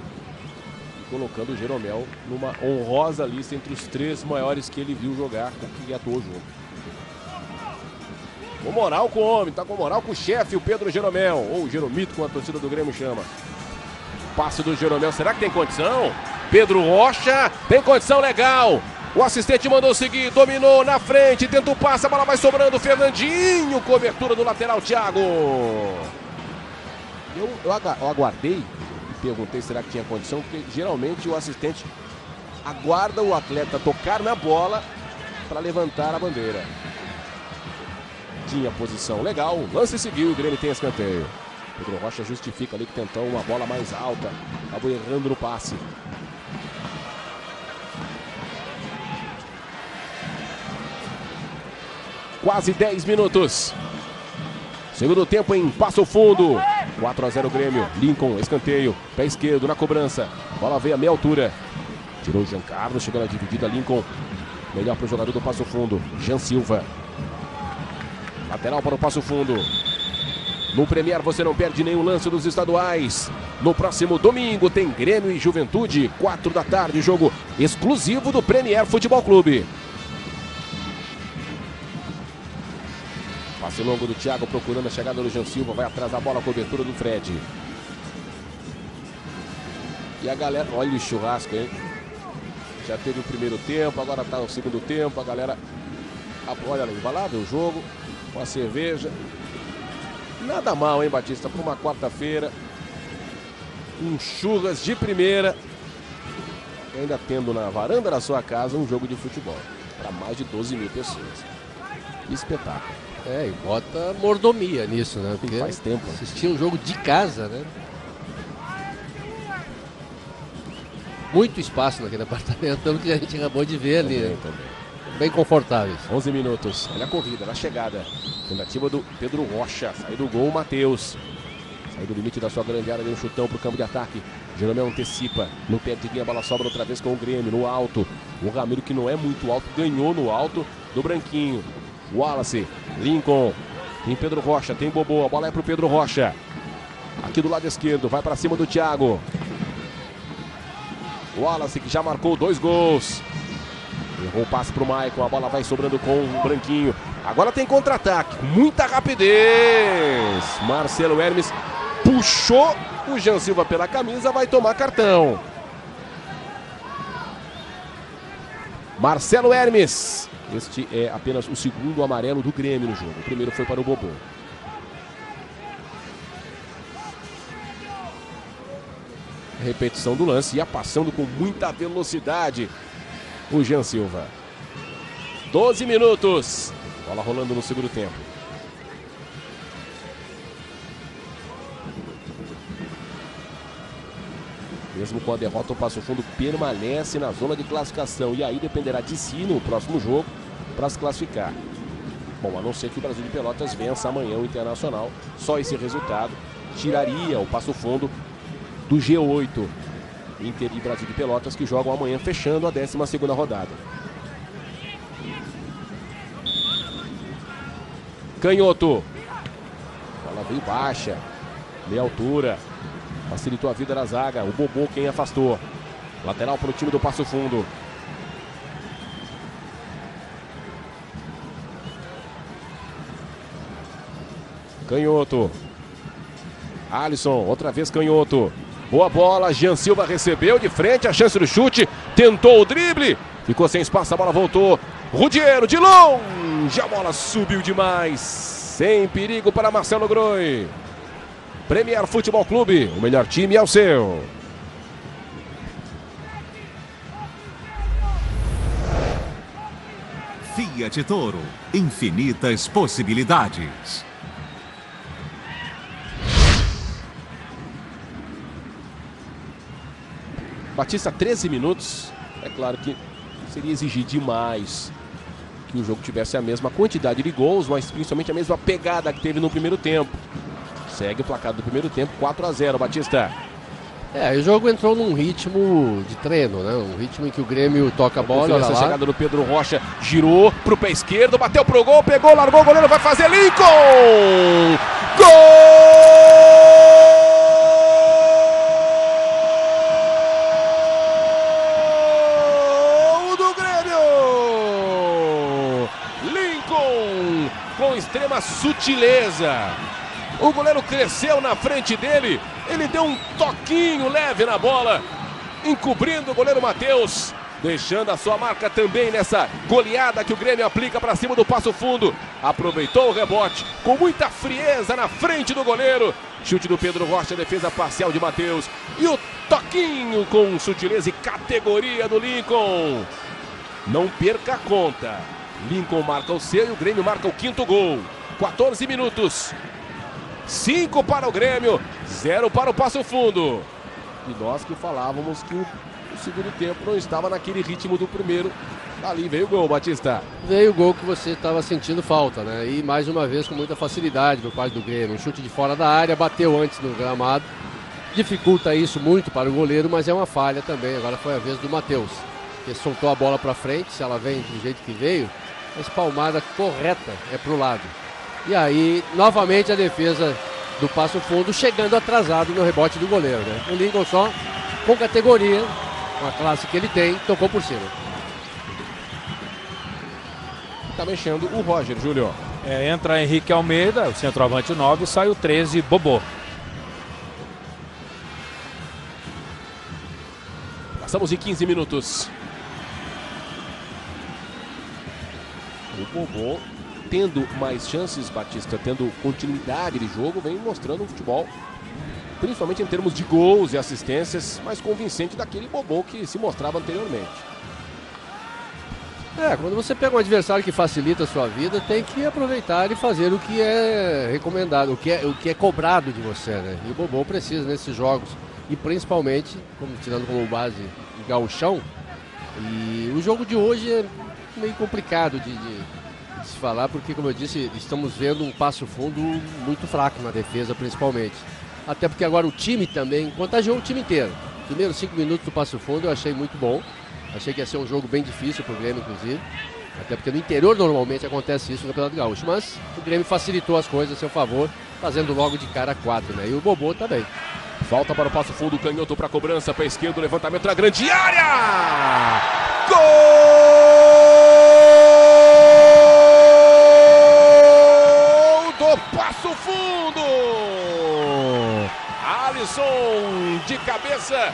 colocando o Jeromel numa honrosa lista entre os 3 maiores que ele viu jogar, com que atuou junto. Com moral com o homem, tá com moral com o chefe, o Pedro Jeromel, ou o Jeromito, como a torcida do Grêmio chama. Passe do Jeromel, será que tem condição? Pedro Rocha, tem condição legal. O assistente mandou seguir, dominou na frente, tenta o passe, a bola vai sobrando, Fernandinho, cobertura do lateral, Thiago. Eu aguardei e perguntei será que tinha condição, porque geralmente o assistente aguarda o atleta tocar na bola para levantar a bandeira. Tinha posição legal, o lance seguiu e o Grêmio tem escanteio. Pedro Rocha justifica ali que tentou uma bola mais alta, acabou errando no passe. Quase 10 minutos. Segundo tempo em Passo Fundo. 4-0 Grêmio. Lincoln, escanteio. Pé esquerdo na cobrança. Bola veio a meia altura. Tirou o Jean Carlos, chegando a dividida. Lincoln. Melhor para o jogador do Passo Fundo. Jean Silva. Lateral para o Passo Fundo. No Premier você não perde nenhum lance dos estaduais. No próximo domingo tem Grêmio e Juventude. 4 da tarde, jogo exclusivo do Premier Futebol Clube. Passe longo do Thiago procurando a chegada do Jean Silva. Vai atrás da bola, a cobertura do Fred. E a galera, olha o churrasco, hein? Já teve o primeiro tempo, agora tá no segundo tempo. A galera, olha ali, vai lá ver o jogo com a cerveja. Nada mal, hein, Batista? Para uma quarta-feira. Um churras de primeira. E ainda tendo na varanda da sua casa um jogo de futebol. Para mais de 12 mil pessoas. Que espetáculo. E bota mordomia nisso, né? Porque faz tempo. Assistir um jogo de casa, né? Muito espaço naquele apartamento, pelo que a gente acabou de ver ali. Também. Bem confortáveis. 11 minutos. Olha a corrida, na chegada. Tentativa do Pedro Rocha. Sai do gol, Matheus. Sai do limite da sua grande área, deu um chutão pro campo de ataque. Jeromel antecipa. No pé de linha, a bola sobra outra vez com o Grêmio, no alto. O Ramiro, que não é muito alto, ganhou no alto do Branquinho. Wallace, Lincoln, tem Pedro Rocha, tem Bobô, a bola é pro Pedro Rocha. Aqui do lado esquerdo, vai para cima do Thiago. Wallace, que já marcou 2 gols. Errou o passe pro Maicon, a bola vai sobrando com o Branquinho. Agora tem contra-ataque, muita rapidez. Marcelo Hermes puxou o Jean Silva pela camisa, vai tomar cartão. Marcelo Hermes. Este é apenas o segundo amarelo do Grêmio no jogo. O primeiro foi para o Bobô. Repetição do lance. Ia passando com muita velocidade o Jean Silva. 12 minutos. Bola rolando no segundo tempo. Mesmo com a derrota, o Passo Fundo permanece na zona de classificação. E aí dependerá de si no próximo jogo para se classificar. Bom, a não ser que o Brasil de Pelotas vença amanhã o Internacional. Só esse resultado tiraria o Passo Fundo do G8. Inter e Brasil de Pelotas que jogam amanhã, fechando a 12ª rodada. Canhoto. A bola veio baixa. Meia altura. Facilitou a vida da zaga. O Bobô quem afastou. Lateral para o time do Passo Fundo. Canhoto. Alisson, outra vez Canhoto. Boa bola, Jean Silva recebeu de frente, a chance do chute. Tentou o drible. Ficou sem espaço, a bola voltou. Rudiero de longe. A bola subiu demais. Sem perigo para Marcelo Groi. Premier Futebol Clube, o melhor time é o seu. Fiat Toro, infinitas possibilidades. Batista, 13 minutos. É claro que seria exigir demais que o jogo tivesse a mesma quantidade de gols, mas principalmente a mesma pegada que teve no primeiro tempo. Segue o placar do primeiro tempo, 4-0, Batista. O jogo entrou num ritmo de treino, né? Um ritmo em que o Grêmio toca a bola. Essa chegada do Pedro Rocha, girou pro pé esquerdo, bateu pro gol, pegou, largou, o goleiro vai fazer Lincoln! Gol do Grêmio! Lincoln com extrema sutileza. O goleiro cresceu na frente dele, ele deu um toquinho leve na bola, encobrindo o goleiro Matheus, deixando a sua marca também nessa goleada que o Grêmio aplica para cima do Passo Fundo. Aproveitou o rebote com muita frieza na frente do goleiro. Chute do Pedro Rocha, defesa parcial de Matheus. E o toquinho com sutileza e categoria do Lincoln. Não perca a conta. Lincoln marca o seu e o Grêmio marca o 5º gol. 14 minutos. 5 para o Grêmio, 0 para o Passo Fundo. E nós que falávamos que o segundo tempo não estava naquele ritmo do primeiro. Ali veio o gol, Batista. Veio o gol que você estava sentindo falta, né? E mais uma vez com muita facilidade por parte do Grêmio. Um chute de fora da área, bateu antes no gramado. Dificulta isso muito para o goleiro, mas é uma falha também. Agora foi a vez do Matheus, que soltou a bola para frente. Se ela vem do jeito que veio, a espalmada correta é para o lado. E aí, novamente a defesa do Passo Fundo chegando atrasado no rebote do goleiro, né? O Lincoln só com categoria, com a classe que ele tem, tocou por cima. Tá mexendo o Roger, Júlio. Entra Henrique Almeida, o centroavante 9, sai o 13, Bobô. Passamos em 15 minutos. O Bobô tendo mais chances, Batista, tendo continuidade de jogo, vem mostrando um futebol, principalmente em termos de gols e assistências, mais convincente daquele Bobô que se mostrava anteriormente. Quando você pega um adversário que facilita a sua vida, tem que aproveitar e fazer o que é recomendado, o que é cobrado de você, né? E o Bobô precisa nesses jogos, e principalmente, tirando como base o gauchão, e o jogo de hoje é meio complicado de se falar, porque, como eu disse, estamos vendo um Passo Fundo muito fraco na defesa, principalmente. Até porque agora o time também contagiou o time inteiro. Primeiros 5 minutos do Passo Fundo eu achei muito bom. Achei que ia ser um jogo bem difícil para o Grêmio, inclusive. Até porque no interior normalmente acontece isso no Campeonato Gaúcho. Mas o Grêmio facilitou as coisas a seu favor, fazendo logo de cara 4, né? E o Bobô também. Falta para o Passo Fundo, canhoto para a cobrança, para a esquerda, o levantamento na grande área! Gol do Passo Fundo! Alisson de cabeça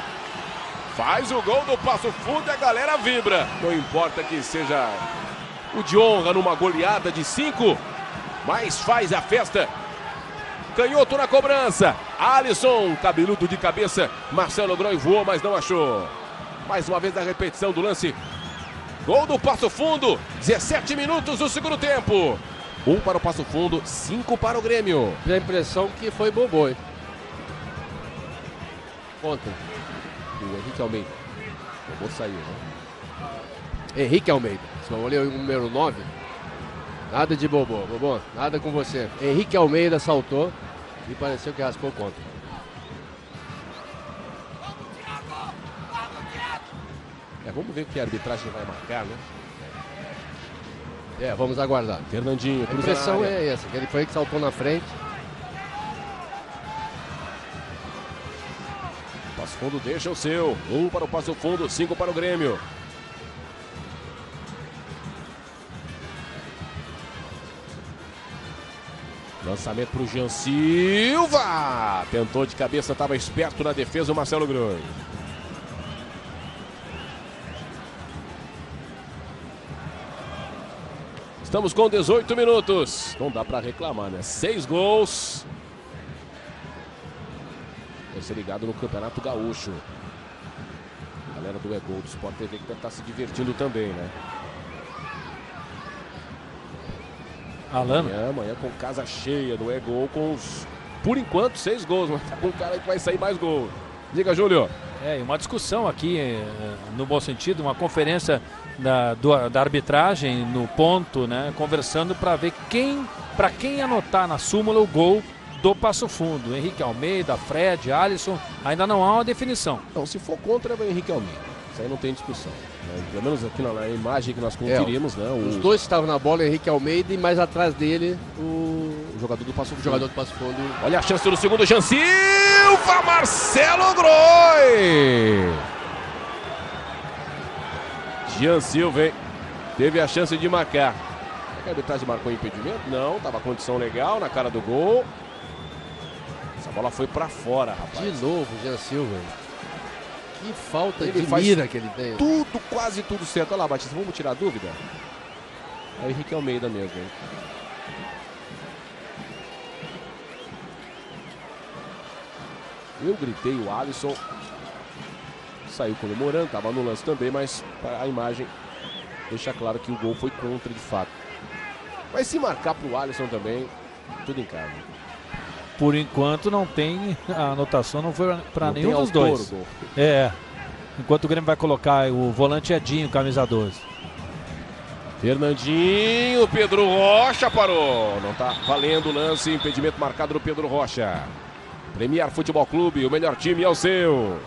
faz o gol do Passo Fundo e a galera vibra. Não importa que seja o de honra numa goleada de 5, mas faz a festa. Canhoto na cobrança. Alisson, cabeludo de cabeça. Marcelo Groi voou, mas não achou. Mais uma vez a repetição do lance. Gol do Passo Fundo. 17 minutos do segundo tempo. 1 para o Passo Fundo, 5 para o Grêmio. Dá a impressão que foi Bobô, hein? Ontem. O Henrique Almeida. O Bobô saiu, né? Henrique Almeida. Se eu olhei o número 9... Nada de Bobô, Bobô, nada com você. Henrique Almeida saltou e pareceu que raspou contra. Vamos ver o que a arbitragem vai marcar, né? Vamos aguardar. Fernandinho, a impressão é essa, que ele foi que saltou na frente. Passo Fundo deixa o seu. 1 para o Passo Fundo, 5 para o Grêmio. Lançamento para o Jean Silva. Tentou de cabeça, estava esperto na defesa o Marcelo Groi. Estamos com 18 minutos. Não dá para reclamar, né? 6 gols. Vai ser ligado no Campeonato Gaúcho. A galera do E-Gol do Sport TV que deve estar se divertindo também, né? Amanhã com casa cheia do E-Gol com os, por enquanto, 6 gols, mas tá com um cara que vai sair mais gol. Diga, Júlio. E uma discussão aqui, no bom sentido, uma conferência da arbitragem no ponto, né? Conversando para ver para quem anotar na súmula o gol do Passo Fundo. Henrique Almeida, Fred, Alisson, ainda não há uma definição. Não, se for contra, é o Henrique Almeida. Isso aí não tem discussão. Né? Pelo menos aqui na imagem que nós conferimos, né? Os dois estavam na bola, o Henrique Almeida, e mais atrás dele o jogador do Passo Fundo. Jogador do Passo Fundo. Olha a chance do segundo, Jean Silva, Marcelo Groi. Jean Silva, hein? Teve a chance de marcar. A arbitragem marcou impedimento? Não, tava condição legal na cara do gol. Essa bola foi pra fora, rapaz. De novo, Jean Silva. Que falta Ele de faz mira que ele tem. Tudo, quase tudo certo. Olha lá, Batista, vamos tirar a dúvida? É o Henrique Almeida mesmo, hein? Eu gritei, o Alisson saiu comemorando, estava no lance também, mas a imagem deixa claro que o gol foi contra de fato. Mas se marcar para o Alisson também, tudo em casa. Por enquanto não tem, a anotação não foi para nenhum dos dois. Gol. Enquanto o Grêmio vai colocar o volante Edinho, camisa 12. Fernandinho, Pedro Rocha parou. Não está valendo o lance, impedimento marcado do Pedro Rocha. Premier Futebol Clube, o melhor time é o seu.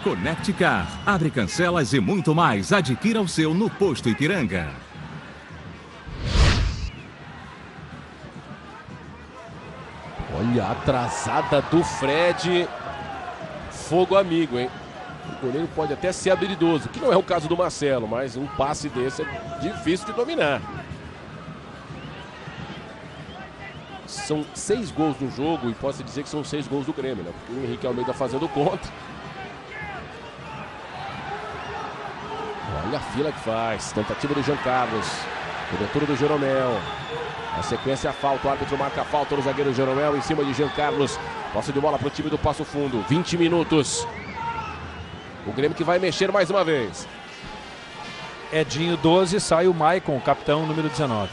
Connect Car, abre cancelas e muito mais. Adquira o seu no Posto Ipiranga. Olha a atrasada do Fred. Fogo amigo, hein? O goleiro pode até ser habilidoso, que não é o caso do Marcelo, mas um passe desse é difícil de dominar. São 6 gols no jogo e posso dizer que são 6 gols do Grêmio, né? Porque o Henrique Almeida fazendo conta. Olha a fila que faz. Tentativa do Jean Carlos. Cobertura do Jeromel. Na sequência a falta. O árbitro marca a falta no zagueiro Jeromel em cima de Jean Carlos. Posse de bola para o time do Passo Fundo. 20 minutos. O Grêmio que vai mexer mais uma vez. Edinho 12, sai o Maicon, o capitão número 19.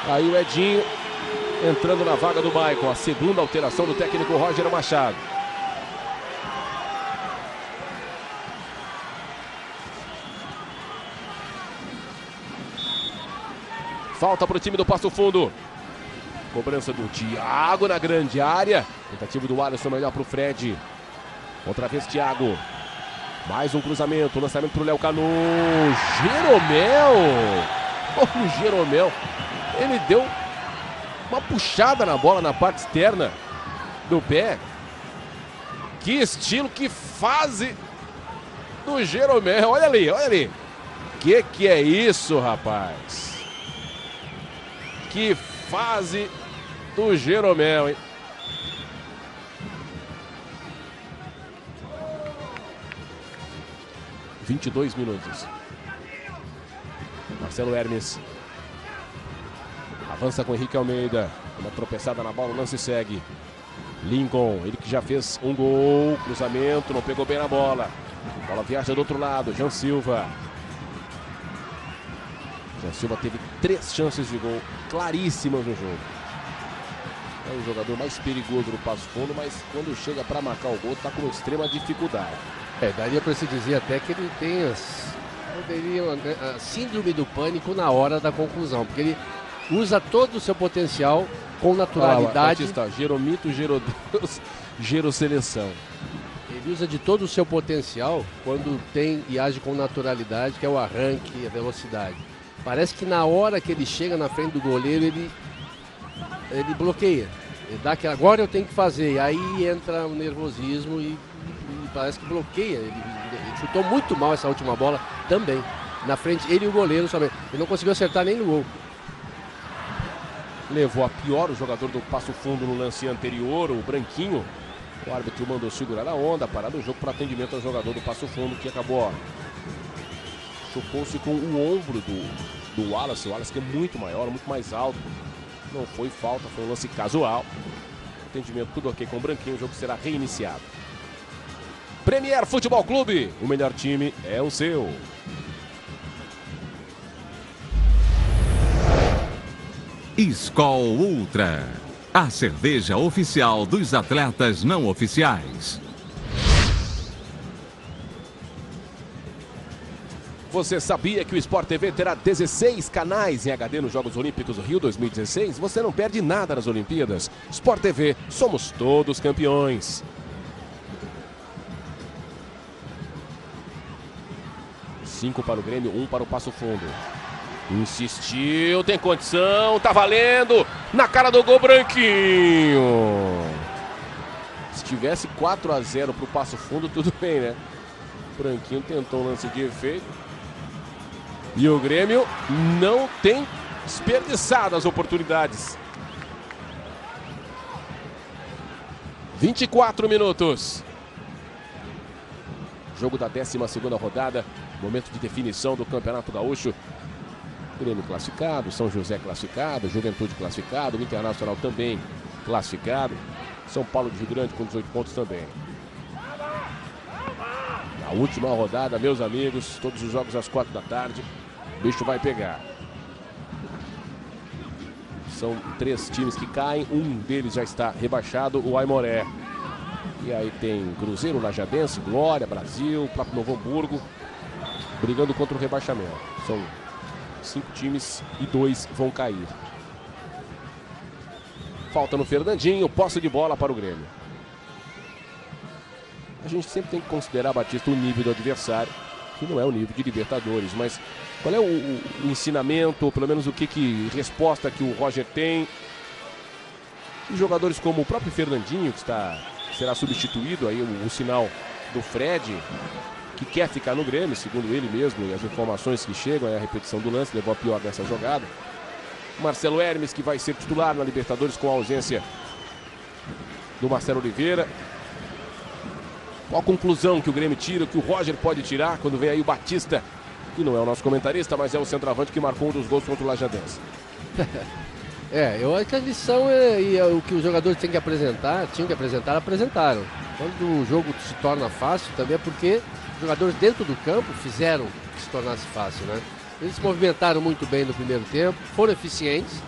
Aí o Edinho entrando na vaga do Maicon. A segunda alteração do técnico Roger Machado. Falta para o time do Passo Fundo. Cobrança do Thiago na grande área. Tentativa do Alisson, melhor para o Fred. Outra vez Thiago. Mais um cruzamento. Lançamento para o Léo Canu. Jeromel. Olha o Jeromel. Ele deu uma puxada na bola na parte externa do pé. Que estilo, que fase do Jeromel. Olha ali, olha ali. Que é isso, rapaz? Que fase do Jeromel, hein? (22 minutos). Marcelo Hermes. Avança com Henrique Almeida. Uma tropeçada na bola, o lance segue. Lincoln, ele que já fez um gol. Cruzamento, não pegou bem na bola. A bola viaja do outro lado. Jean Silva. Jean Silva teve 3 chances de gol claríssimas no jogo. É o jogador mais perigoso do Passo Fundo, mas quando chega para marcar o gol, está com extrema dificuldade. Daria para se dizer até que ele tem a síndrome do pânico na hora da conclusão, porque ele usa todo o seu potencial com naturalidade. Batista, Jeromito, Gerodeus, Geroseleção. Ele usa de todo o seu potencial quando tem e age com naturalidade, que é o arranque e a velocidade. Parece que na hora que ele chega na frente do goleiro, ele bloqueia. Ele dá aquela, agora eu tenho que fazer. E aí entra o nervosismo e parece que bloqueia. Ele chutou muito mal essa última bola também. Na frente, ele e o goleiro somente. Ele não conseguiu acertar nem no gol. Levou a pior o jogador do Passo Fundo no lance anterior, o Branquinho. O árbitro mandou segurar a onda, parar o jogo para atendimento ao jogador do Passo Fundo, que acabou, chocou-se com o ombro do Wallace. O Wallace que é muito maior, muito mais alto. Não foi falta, foi um lance casual. Atendimento tudo ok com o Branquinho, o jogo será reiniciado. Premier Futebol Clube, o melhor time é o seu. Skol Ultra. a cerveja oficial dos atletas não oficiais. Você sabia que o Sport TV terá 16 canais em HD nos Jogos Olímpicos do Rio 2016? Você não perde nada nas Olimpíadas. Sport TV, somos todos campeões. 5 para o Grêmio, 1 para o Passo Fundo. Insistiu, tem condição, tá valendo. Na cara do gol, Branquinho. Se tivesse 4-0 para o Passo Fundo, tudo bem, né? Branquinho tentou um lance de efeito. E o Grêmio não tem desperdiçado as oportunidades. 24 minutos. Jogo da 12ª rodada. Momento de definição do Campeonato Gaúcho. Grêmio classificado, São José classificado, Juventude classificado, o Internacional também classificado. São Paulo de Rio Grande com 18 pontos também. Na última rodada, meus amigos, todos os jogos às 4 da tarde. O bicho vai pegar. São 3 times que caem, um deles já está rebaixado, o Aimoré. E aí tem Cruzeiro, Lajadense, Glória, Brasil, próprio Novo Hamburgo, brigando contra o rebaixamento. São 5 times e 2 vão cair. Falta no Fernandinho, posse de bola para o Grêmio. A gente sempre tem que considerar, Batista, o nível do adversário, que não é o nível de Libertadores, mas qual é o ensinamento, ou pelo menos resposta que o Roger tem? E jogadores como o próprio Fernandinho, que será substituído, aí o sinal do Fred, que quer ficar no Grêmio, segundo ele mesmo, e as informações que chegam, a repetição do lance levou a pior dessa jogada. Marcelo Hermes, que vai ser titular na Libertadores com a ausência do Marcelo Oliveira. Qual a conclusão que o Grêmio tira, que o Roger pode tirar quando vem aí o Batista, que não é o nosso comentarista, mas é o centroavante que marcou um dos gols contra o Lajadense? Eu acho que a lição o que os jogadores tinham que apresentar, apresentaram. Quando o jogo se torna fácil, também é porque os jogadores dentro do campo fizeram que se tornasse fácil, né? Eles se movimentaram muito bem no primeiro tempo, foram eficientes,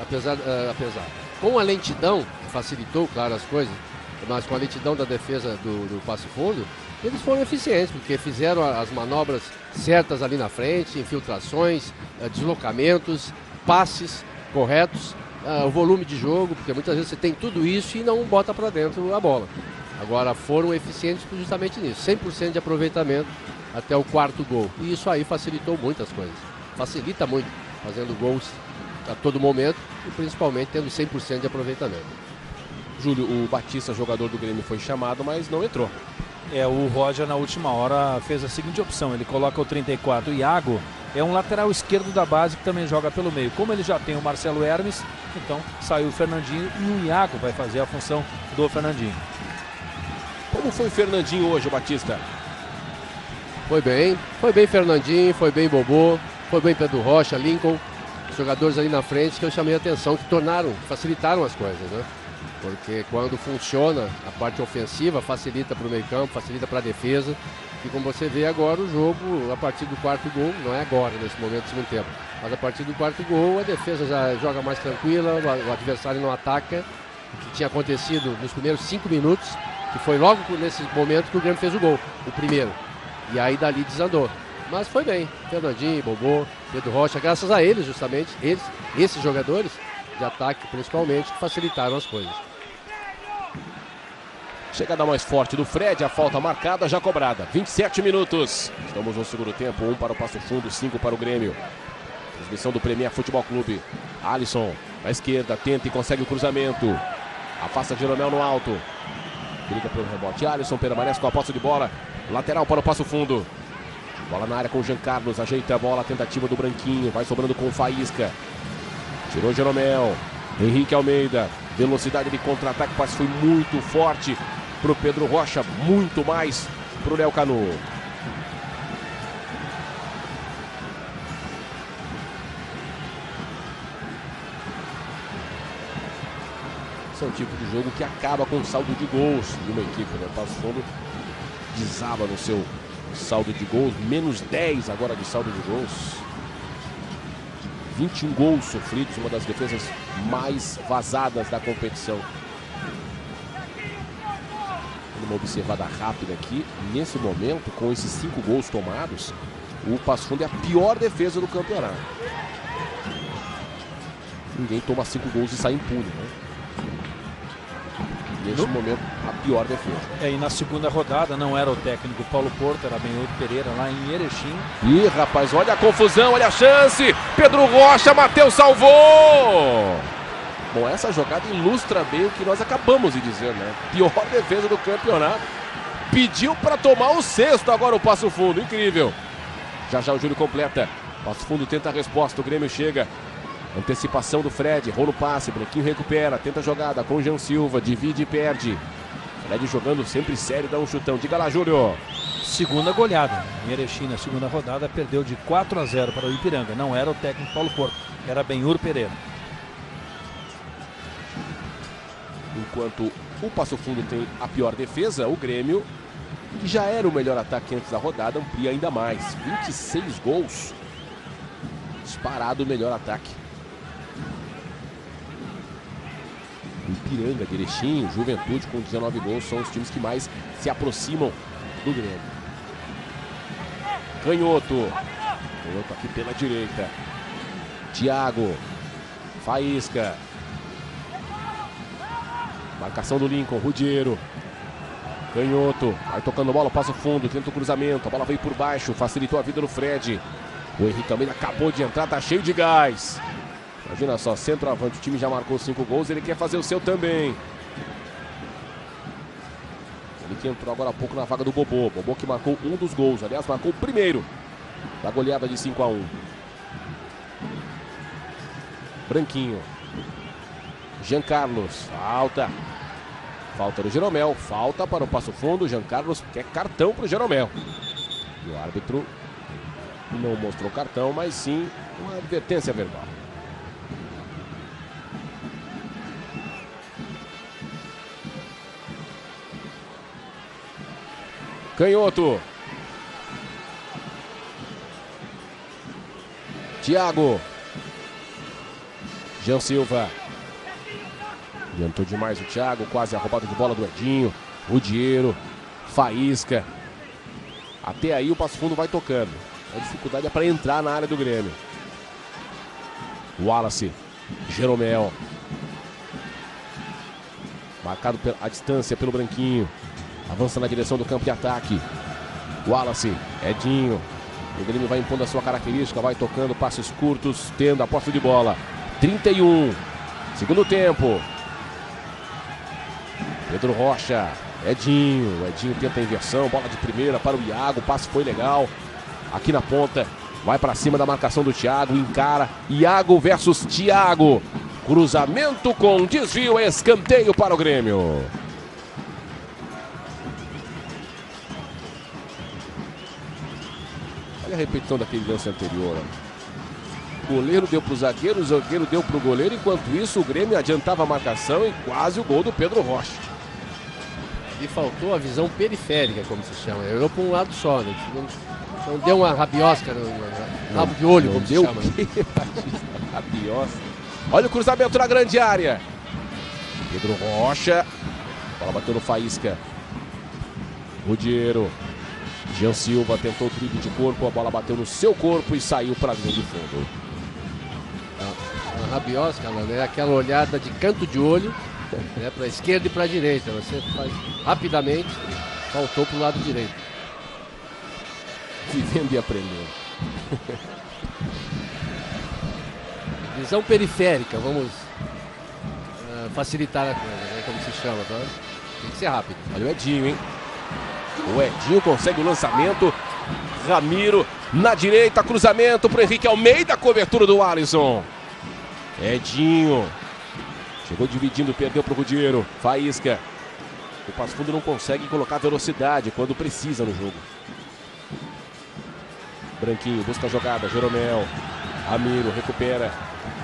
apesar com a lentidão, que facilitou, claro, as coisas, mas com a lentidão da defesa do Passo Fundo, eles foram eficientes, porque fizeram as manobras certas ali na frente, infiltrações, deslocamentos, passes corretos, o volume de jogo, porque muitas vezes você tem tudo isso e não bota para dentro a bola. Agora foram eficientes justamente nisso, 100% de aproveitamento até o 4º gol. E isso aí facilitou muitas coisas. Facilita muito, fazendo gols a todo momento e principalmente tendo 100% de aproveitamento. Júlio, o Batista, jogador do Grêmio, foi chamado, mas não entrou. O Roger na última hora fez a seguinte opção, ele coloca o 34, o Iago é um lateral esquerdo da base que também joga pelo meio. Como ele já tem o Marcelo Hermes, então saiu o Fernandinho e o Iago vai fazer a função do Fernandinho. Como foi o Fernandinho hoje, o Batista? Foi bem Fernandinho, foi bem Bobô, foi bem Pedro Rocha, Lincoln, os jogadores ali na frente que eu chamei a atenção, que facilitaram as coisas, né? Porque quando funciona a parte ofensiva, facilita para o meio campo, facilita para a defesa. E como você vê agora, o jogo, a partir do 4º gol, não é agora, nesse momento do segundo tempo, mas a partir do 4º gol, a defesa já joga mais tranquila, o adversário não ataca, o que tinha acontecido nos primeiros 5 minutos, que foi logo nesse momento que o Grêmio fez o gol, o primeiro. E aí dali desandou. Mas foi bem, Fernandinho, Bobô, Pedro Rocha, graças a eles justamente, esses jogadores de ataque principalmente, que facilitaram as coisas. Chegada mais forte do Fred, a falta marcada, já cobrada. 27 minutos. Estamos no segundo tempo, 1 para o Passo Fundo, 5 para o Grêmio. Transmissão do Premier Futebol Clube. Alisson, na esquerda, tenta e consegue o cruzamento. Afasta Jeromel no alto. Briga pelo rebote. Alisson permanece com a posse de bola. Lateral para o Passo Fundo. Bola na área com o Jean Carlos, ajeita a bola, tentativa do Branquinho. Vai sobrando com o Faísca. Tirou Jeromel. Henrique Almeida. Velocidade de contra-ataque, o passe foi muito forte para o Pedro Rocha, muito mais para o Léo Canu. Esse é um tipo de jogo que acaba com o saldo de gols de uma equipe, né? O Passo Fundo desaba no seu saldo de gols, menos 10 agora de saldo de gols. 21 gols sofridos, uma das defesas mais vazadas da competição. Uma observada rápida aqui, nesse momento, com esses 5 gols tomados, o Passo Fundo é a pior defesa do campeonato. Ninguém toma 5 gols e sai impune, né? Nesse momento, a pior defesa. E na segunda rodada não era o técnico Paulo Porto, era Benhur Pereira lá em Erechim. Ih, rapaz, olha a confusão, olha a chance. Pedro Rocha, Matheus salvou. Bom, essa jogada ilustra bem o que nós acabamos de dizer, né? Pior defesa do campeonato. Pediu para tomar o 6º agora o Passo Fundo, incrível. Já o Júlio completa. Passo Fundo tenta a resposta, o Grêmio chega. Antecipação do Fred, rolo passe, Branquinho recupera, tenta a jogada com o Jean Silva, divide e perde. Fred jogando sempre sério, dá um chutão. Diga lá, Júlio. Segunda goleada. Em Erechim, na segunda rodada, perdeu de 4-0 para o Ipiranga. Não era o técnico Paulo Porto, era Benhur Pereira. Enquanto o Passo Fundo tem a pior defesa, o Grêmio, que já era o melhor ataque antes da rodada, amplia ainda mais. 26 gols. Disparado o melhor ataque. O Ipiranga, de Erechim, Juventude com 19 gols são os times que mais se aproximam do Grêmio. Canhoto. Canhoto aqui pela direita. Thiago. Faísca. Marcação do Lincoln, Rudiero. Canhoto, vai tocando bola, Passo Fundo, tenta o cruzamento, a bola veio por baixo, facilitou a vida do Fred. O Henrique Almeida acabou de entrar, tá cheio de gás. Imagina só, centroavante, o time já marcou 5 gols, ele quer fazer o seu também. Ele que entrou agora há pouco na vaga do Bobô. Bobô que marcou um dos gols, aliás, marcou o primeiro da goleada de 5-1. Branquinho. Jean Carlos, falta. Falta do Jeromel, falta para o Passo Fundo. Jean Carlos quer cartão para o Jeromel. E o árbitro não mostrou cartão, mas sim uma advertência verbal. Canhoto. Thiago. Jean Silva. Adiantou demais o Thiago, quase a roubada de bola do Edinho. Rudiero, Faísca. Até aí o Passo Fundo vai tocando. A dificuldade é para entrar na área do Grêmio. Wallace, Jeromel. Marcado à distância pelo Branquinho. Avança na direção do campo de ataque. Wallace, Edinho. O Grêmio vai impondo a sua característica, vai tocando passes curtos, tendo a posse de bola. 31, segundo tempo. Pedro Rocha, Edinho. O Edinho tenta a inversão, bola de primeira para o Iago. O passe foi legal. Aqui na ponta, vai para cima da marcação do Thiago, encara. Iago versus Thiago. Cruzamento com desvio, escanteio para o Grêmio. Olha a repetição daquele lance anterior. O goleiro deu para o zagueiro deu para o goleiro. Enquanto isso, o Grêmio adiantava a marcação e quase o gol do Pedro Rocha. E faltou a visão periférica, como se chama. Ele olhou para um lado só, né? Não deu uma rabiosca no rabo de olho, como se chama. Rabiosca. Olha o cruzamento na grande área. Pedro Rocha. A bola bateu no Faísca. Rudiero. Jean Silva tentou o drible de corpo. A bola bateu no seu corpo e saiu para a linha de fundo. A rabiosca, né? Aquela olhada de canto de olho, né? Para a esquerda e para a direita. Você faz rapidamente, faltou para o lado direito. Vivendo e aprendendo. Visão periférica, vamos facilitar a coisa, né? Como se chama, tá? Tem que ser rápido. Olha o Edinho, hein? O Edinho consegue o lançamento. Ramiro na direita, cruzamento para o Henrique Almeida, cobertura do Alisson. Edinho. Chegou dividindo, perdeu para o Rudiero. Faísca. O Passo Fundo não consegue colocar velocidade quando precisa no jogo. Branquinho busca a jogada, Jeromel. Ramiro recupera.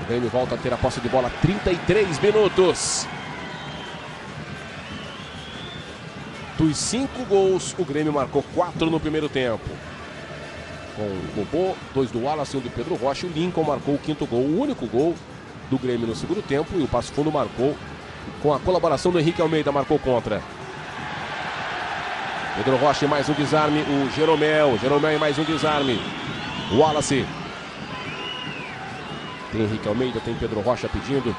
O Grêmio volta a ter a posse de bola. 33 minutos. Dos 5 gols, o Grêmio marcou 4 no primeiro tempo. com o Bobô, 2 do Wallace, 1 do Pedro Rocha. O Lincoln marcou o 5º gol, o único gol do Grêmio no segundo tempo. E o Passo Fundo marcou com a colaboração do Henrique Almeida, marcou contra. Pedro Rocha e mais um desarme, o Jeromel e mais um desarme. O Wallace. Tem Henrique Almeida, tem Pedro Rocha pedindo.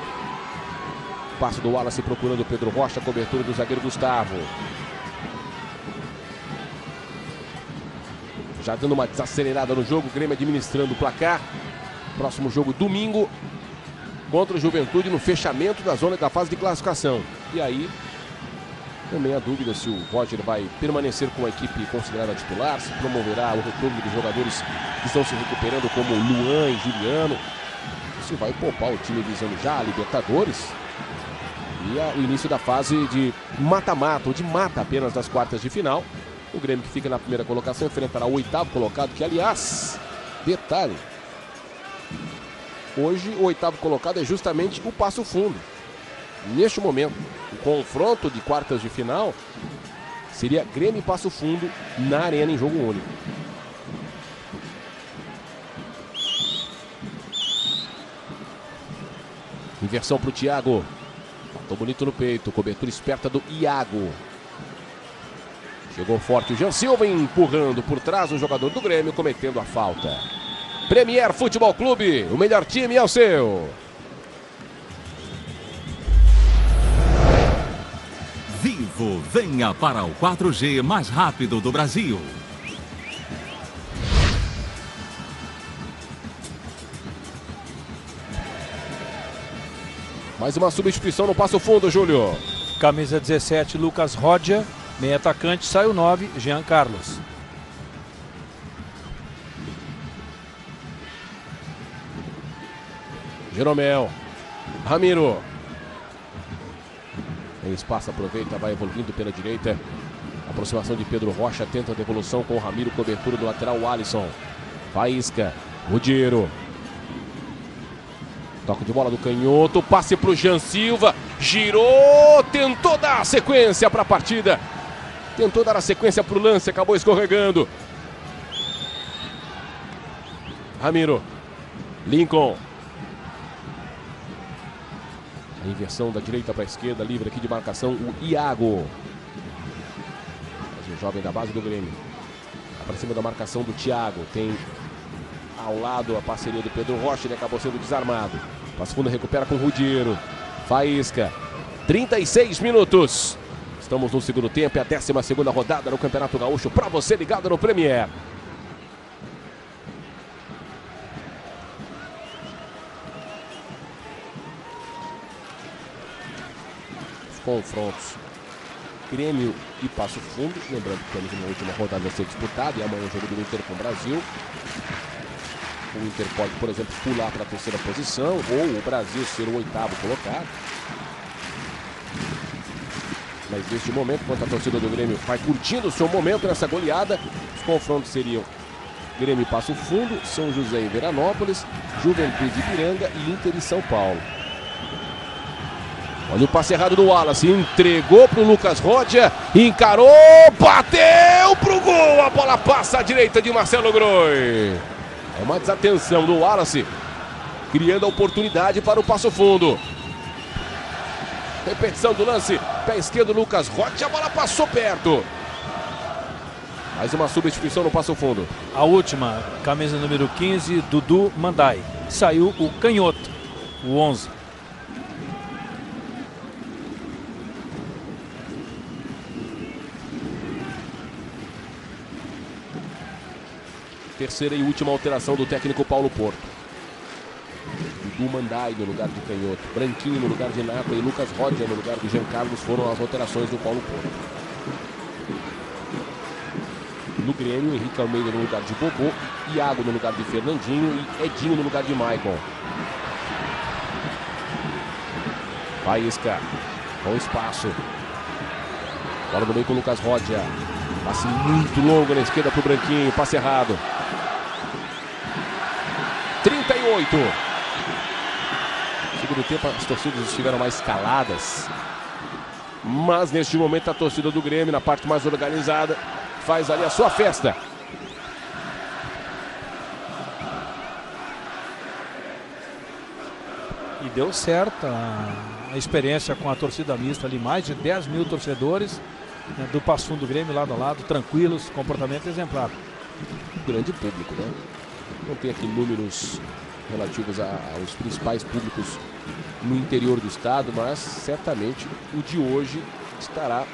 Passo do Wallace procurando o Pedro Rocha, cobertura do zagueiro Gustavo. Já dando uma desacelerada no jogo, o Grêmio administrando o placar. Próximo jogo domingo contra o Juventude no fechamento da zona da fase de classificação. E aí também a dúvida se o Roger vai permanecer com a equipe considerada titular, se promoverá o retorno dos jogadores que estão se recuperando como Luan e Juliano, se vai poupar o time visando já a Libertadores e o início da fase de mata-mata, ou de mata apenas das quartas de final. O Grêmio, que fica na primeira colocação, enfrentará o 8º colocado, que aliás, detalhe, hoje o 8º colocado é justamente o Passo Fundo. Neste momento, o confronto de quartas de final seria Grêmio e Passo Fundo na Arena em jogo único. Inversão para o Thiago. Tô bonito no peito, cobertura esperta do Iago. Chegou forte o Jean Silva, empurrando por trás o jogador do Grêmio, cometendo a falta. Premier Futebol Clube, o melhor time é o seu. Vivo, venha para o 4G mais rápido do Brasil. Mais uma substituição no Passo Fundo, Júlio. Camisa 17, Lucas Rodia. Meio atacante, sai o 9, Jean Carlos. Jeromel. Ramiro. Tem espaço, aproveita, vai evoluindo pela direita. Aproximação de Pedro Rocha, tenta a devolução com o Ramiro, cobertura do lateral, o Alisson. Faísca, Rudiero. Toque de bola do canhoto, passe para o Jean Silva, girou, tentou dar a sequência para a partida. Tentou dar a sequência para o lance, acabou escorregando. Ramiro, Lincoln. A inversão da direita para a esquerda, livre aqui de marcação, o Iago. O jovem da base do Grêmio. Para cima da marcação do Thiago, tem ao lado a parceria do Pedro Rocha, ele acabou sendo desarmado. Passo Fundo recupera com o Rudiero. Faísca. 36 minutos. Estamos no segundo tempo, é a 12ª rodada no Campeonato Gaúcho. Para você ligado no Premier. Os confrontos. Grêmio e Passo Fundo. Lembrando que temos uma última rodada a ser disputada e amanhã o jogo do Inter com o Brasil. O Inter pode, por exemplo, pular para a 3ª posição ou o Brasil ser o 8º colocado. Mas neste momento, enquanto a torcida do Grêmio vai curtindo o seu momento nessa goleada, os confrontos seriam Grêmio e Passo Fundo, São José e Veranópolis, Juventude e Ipiranga e Inter e São Paulo. Olha o passe errado do Wallace, entregou para o Lucas Rodia, encarou, bateu para o gol, a bola passa à direita de Marcelo Groi. É uma desatenção do Wallace, criando a oportunidade para o Passo Fundo. Repetição do lance, pé esquerdo Lucas Rocha, a bola passou perto. Mais uma substituição no Passo Fundo. A última, camisa número 15, Dudu Mandai. Saiu o canhoto, o 11. Terceira e última alteração do técnico Paulo Porto. Dudu Mandai no lugar de canhoto, Branquinho no lugar de Nata e Lucas Rodia no lugar de Jean Carlos foram as alterações do Paulo Porto. No Grêmio, Henrique Almeida no lugar de Bobô, Iago no lugar de Fernandinho e Edinho no lugar de Maicon. Faísca, com espaço. Bola no meio com o Lucas Rodia. Passe muito longo na esquerda para o Branquinho, passe errado. 38. No segundo tempo as torcidas estiveram mais caladas. Mas neste momento a torcida do Grêmio, na parte mais organizada, faz ali a sua festa. deu certo a experiência com a torcida mista ali, mais de 10 mil torcedores, né, do Passo Fundo do Grêmio, lado a lado, tranquilos, comportamento exemplar. Grande público, né? Não tem aqui números relativos aos principais públicos no interior do estado, mas certamente o de hoje estará,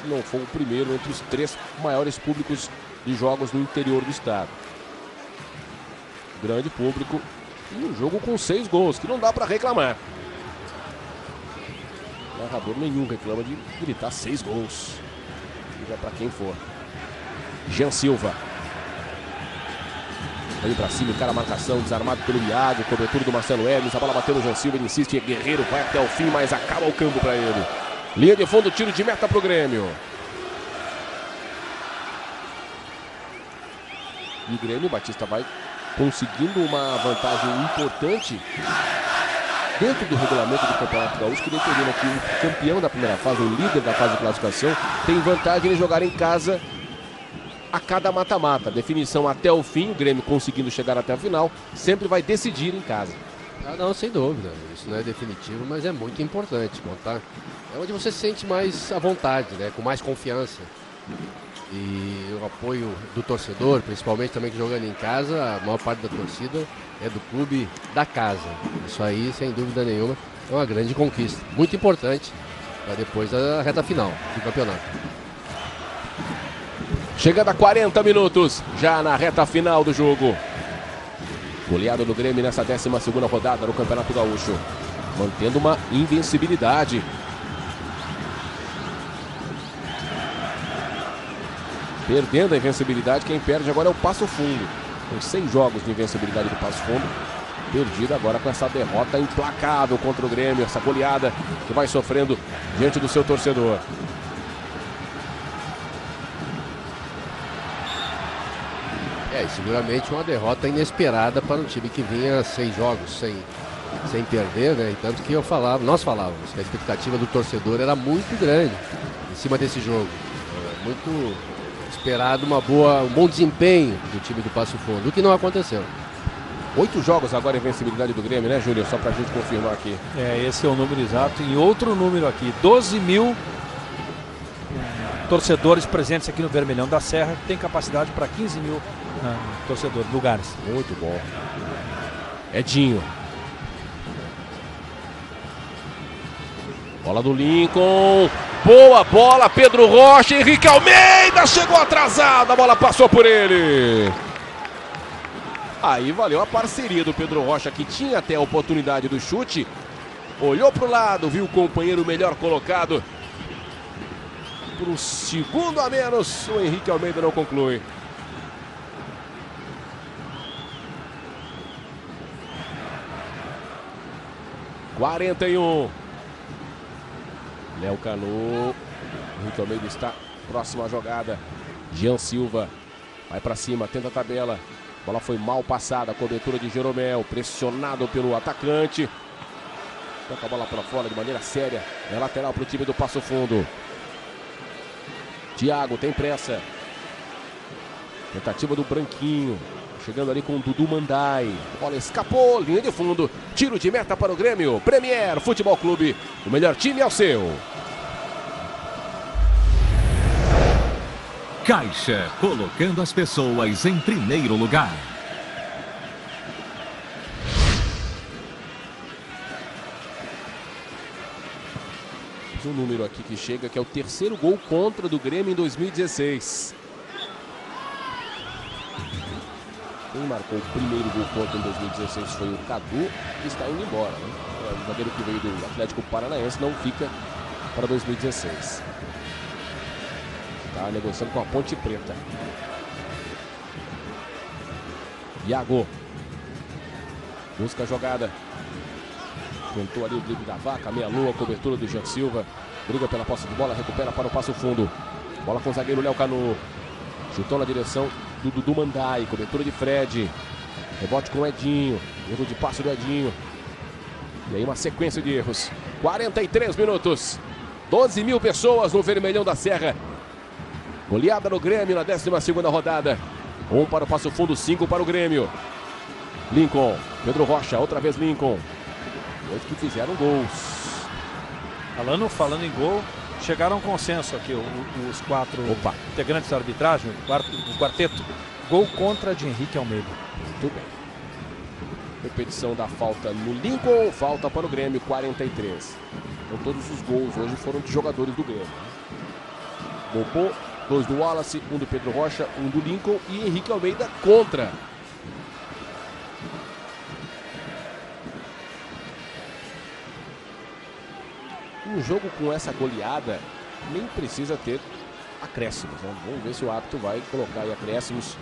se não for o primeiro, entre os 3 maiores públicos de jogos no interior do estado. Grande público e um jogo com 6 gols, que não dá para reclamar. Narrador nenhum reclama de gritar 6 gols. Diga para quem for. Jean Silva. Aí pra cima, o cara, marcação, desarmado pelo Iago, cobertura do Marcelo Hermes, a bola bateu no Jean Silva, ele insiste, Guerreiro vai até o fim, mas acaba o campo para ele. Linha de fundo, tiro de meta pro Grêmio. E o Grêmio, o Batista vai conseguindo uma vantagem importante dentro do regulamento do Campeonato Gaúcho, que determina que o campeão da primeira fase, o líder da fase de classificação, tem vantagem em jogar em casa a cada mata-mata. Definição até o fim, o Grêmio conseguindo chegar até a final, sempre vai decidir em casa. Ah, não, sem dúvida. Isso não é definitivo, mas é muito importante contar. É onde você se sente mais à vontade, né? Com mais confiança. E o apoio do torcedor, principalmente também que jogando em casa, a maior parte da torcida é do clube da casa. Isso aí, sem dúvida nenhuma, é uma grande conquista. Muito importante para depois da reta final do campeonato. Chegando a 40 minutos, já na reta final do jogo. Goleado do Grêmio nessa 12ª rodada no Campeonato Gaúcho. Mantendo uma invencibilidade. Perdendo a invencibilidade, quem perde agora é o Passo Fundo. Com 6 jogos de invencibilidade do Passo Fundo. Perdido agora com essa derrota implacável contra o Grêmio. Essa goleada que vai sofrendo diante do seu torcedor. É, seguramente uma derrota inesperada para um time que vinha 6 jogos sem perder, né? E tanto que nós falávamos que a expectativa do torcedor era muito grande em cima desse jogo. Muito esperado um bom desempenho do time do Passo Fundo, o que não aconteceu. 8 jogos agora em invencibilidade do Grêmio, né, Júlio? Só pra gente confirmar aqui. Esse é o número exato. E outro número aqui, 12 mil torcedores presentes aqui no Vermelhão da Serra, que tem capacidade para 15 mil torcedores, lugares. Muito bom. Edinho. Bola do Lincoln. Boa bola, Pedro Rocha. Henrique Almeida chegou atrasado. A bola passou por ele. Aí valeu a parceria do Pedro Rocha, que tinha até a oportunidade do chute. Olhou para o lado, viu o companheiro melhor colocado. Por um segundo a menos, o Henrique Almeida não conclui. (41) Léo Canu. Henrique Almeida está próximo à jogada. Jean Silva vai para cima, tenta a tabela. A bola foi mal passada, cobertura de Jeromel, pressionado pelo atacante. Toca a bola para fora de maneira séria. É lateral para o time do Passo Fundo. Thiago tem pressa. Tentativa do Branquinho. Chegando ali com o Dudu Mandai. A bola escapou, linha de fundo. Tiro de meta para o Grêmio. Premier Futebol Clube. O melhor time é o seu. Caixa, colocando as pessoas em primeiro lugar. Um número aqui que chega, que é o 3º gol contra do Grêmio em 2016. Quem marcou o primeiro gol contra em 2016 foi o Cadu, que está indo embora, né? O zagueiro que veio do Atlético Paranaense não fica para 2016. Está negociando com a Ponte Preta. Iago. Busca a jogada. Tentou ali o drible da Vaca, meia-lua, cobertura do Jean Silva. Briga pela posse de bola, recupera para o Passo Fundo. Bola com o zagueiro Léo Canu. Chutou na direção do Dudu Mandai, cobertura de Fred. Rebote com o Edinho. Erro de passe do Edinho. E aí uma sequência de erros. 43 minutos. 12 mil pessoas no Vermelhão da Serra. Goleada no Grêmio na 12ª rodada. 1 para o Passo Fundo, 5 para o Grêmio. Lincoln, Pedro Rocha, outra vez Lincoln. Dois que fizeram gols. Falando em gol, chegaram a um consenso aqui, os 4 integrantes da arbitragem, o quarteto. Gol contra de Henrique Almeida. Muito bem. Repetição da falta no Lincoln, falta para o Grêmio, 43. Então todos os gols hoje foram de jogadores do Grêmio. Bobô, 2 do Wallace, 1 do Pedro Rocha, 1 do Lincoln e Henrique Almeida contra. Um jogo com essa goleada nem precisa ter acréscimos, né? Vamos ver se o árbitro vai colocar aí acréscimos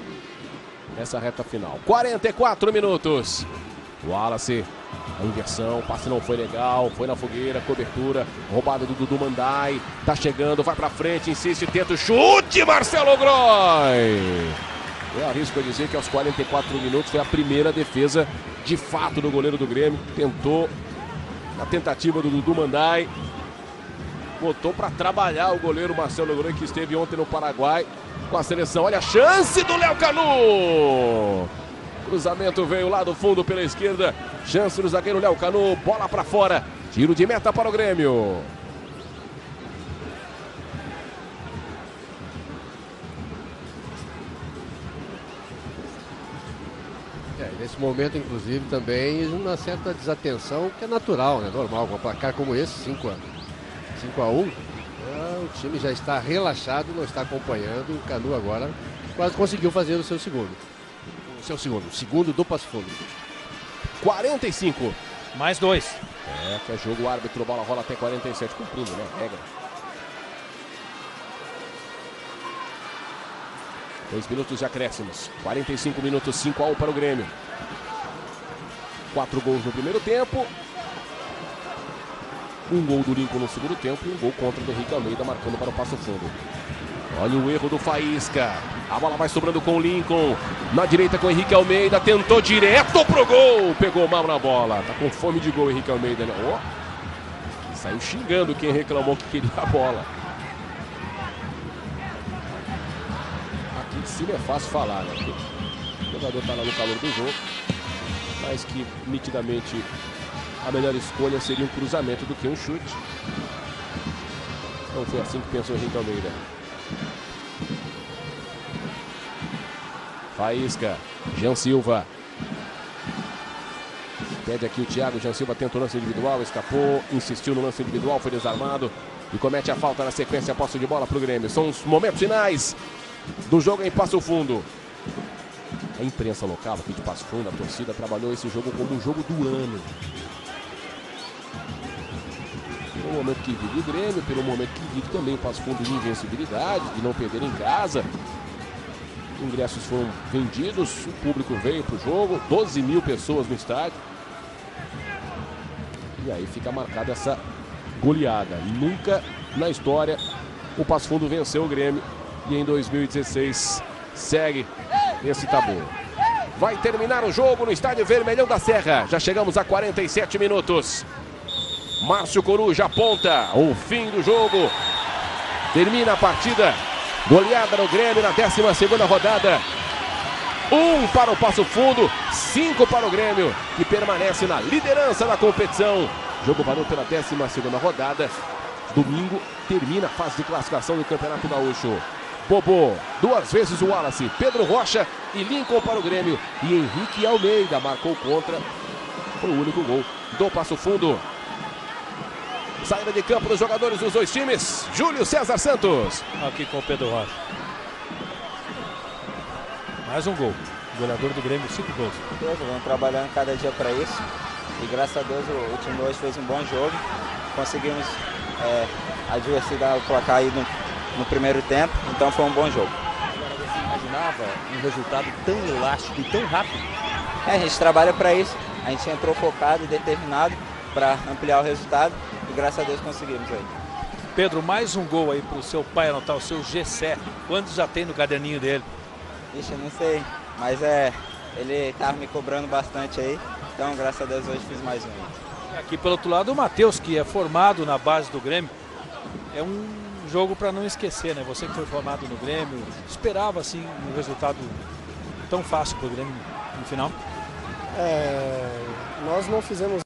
nessa reta final. 44 minutos. Wallace, a inversão, o passe não foi legal, foi na fogueira, cobertura, roubada do Dudu Mandai, tá chegando, vai pra frente, insiste, tenta o chute, Marcelo Groy. Eu arrisco a dizer que aos 44 minutos foi a primeira defesa de fato do goleiro do Grêmio, tentou a tentativa do Dudu Mandai, botou para trabalhar o goleiro Marcelo Groy, que esteve ontem no Paraguai com a seleção. Olha a chance do Léo Canu. Cruzamento veio lá do fundo pela esquerda. Chance do zagueiro Léo Canu. Bola para fora. Tiro de meta para o Grêmio. Nesse momento, inclusive, também uma certa desatenção, que é natural, né? Normal, com um placar como esse, 5-1, o time já está relaxado, não está acompanhando. O Canu agora quase conseguiu fazer o seu segundo. O segundo do Passo Fundo. 45. Mais 2. Que é jogo, o árbitro, bola rola até 47, cumprindo, né? Regra. 2 minutos de acréscimos. 45 minutos, 5-1 para o Grêmio. 4 gols no primeiro tempo. 1 gol do Lincoln no segundo tempo e 1 gol contra do Henrique Almeida, marcando para o Passo Fundo. Olha o erro do Faísca. A bola vai sobrando com o Lincoln. Na direita com o Henrique Almeida. Tentou direto pro gol. Pegou mal na bola. Tá com fome de gol o Henrique Almeida, né? Saiu xingando quem reclamou que queria a bola. Aqui de cima é fácil falar, né? Porque o jogador tá lá no calor do jogo. Mas que nitidamente a melhor escolha seria um cruzamento do que um chute. Não foi assim que pensou o Henrique Almeida. Faísca, Jean Silva. Pede aqui o Thiago, Jean Silva tenta o lance individual, escapou, insistiu no lance individual, foi desarmado e comete a falta na sequência, posse de bola para o Grêmio. São os momentos finais do jogo em Passo Fundo. A imprensa local aqui de Passo Fundo, a torcida, trabalhou esse jogo como o jogo do ano. Pelo momento que vive o Grêmio, pelo momento que vive também o Passo Fundo de invencibilidade, de não perder em casa. Ingressos foram vendidos, o público veio para o jogo, 12 mil pessoas no estádio. E aí fica marcada essa goleada. Nunca na história o Passo Fundo venceu o Grêmio e em 2016 segue esse tabu. Vai terminar o jogo no estádio Vermelhão da Serra. Já chegamos a 47 minutos. Márcio Coruja aponta o fim do jogo. Termina a partida. Goleada no Grêmio na 12ª rodada. 1 para o Passo Fundo, 5 para o Grêmio, que permanece na liderança da competição. Jogo valeu pela 12ª rodada. Domingo termina a fase de classificação do Campeonato Gaúcho. Bobô, 2 vezes o Wallace, Pedro Rocha e Lincoln para o Grêmio. E Henrique Almeida marcou contra o único gol do Passo Fundo. Saída de campo dos jogadores dos dois times. Júlio César Santos. Aqui com o Pedro Rocha. Mais um gol. Goleador do Grêmio, 5 gols. Vamos trabalhando cada dia para isso. E graças a Deus o time hoje fez um bom jogo. Conseguimos adversidade o placar aí no primeiro tempo. Então foi um bom jogo. Agora você imaginava um resultado tão elástico e tão rápido? A gente trabalha para isso. A gente entrou focado e determinado para ampliar o resultado. E graças a Deus conseguimos aí. Pedro, mais um gol aí para o seu pai anotar, o seu Gessé. Quantos já tem no caderninho dele? Ixi, eu não sei, mas ele estava me cobrando bastante aí. Então, graças a Deus, hoje fiz mais um. Aqui pelo outro lado, o Matheus, que é formado na base do Grêmio. É um jogo para não esquecer, né? Você que foi formado no Grêmio, esperava assim um resultado tão fácil para o Grêmio no final? Nós não fizemos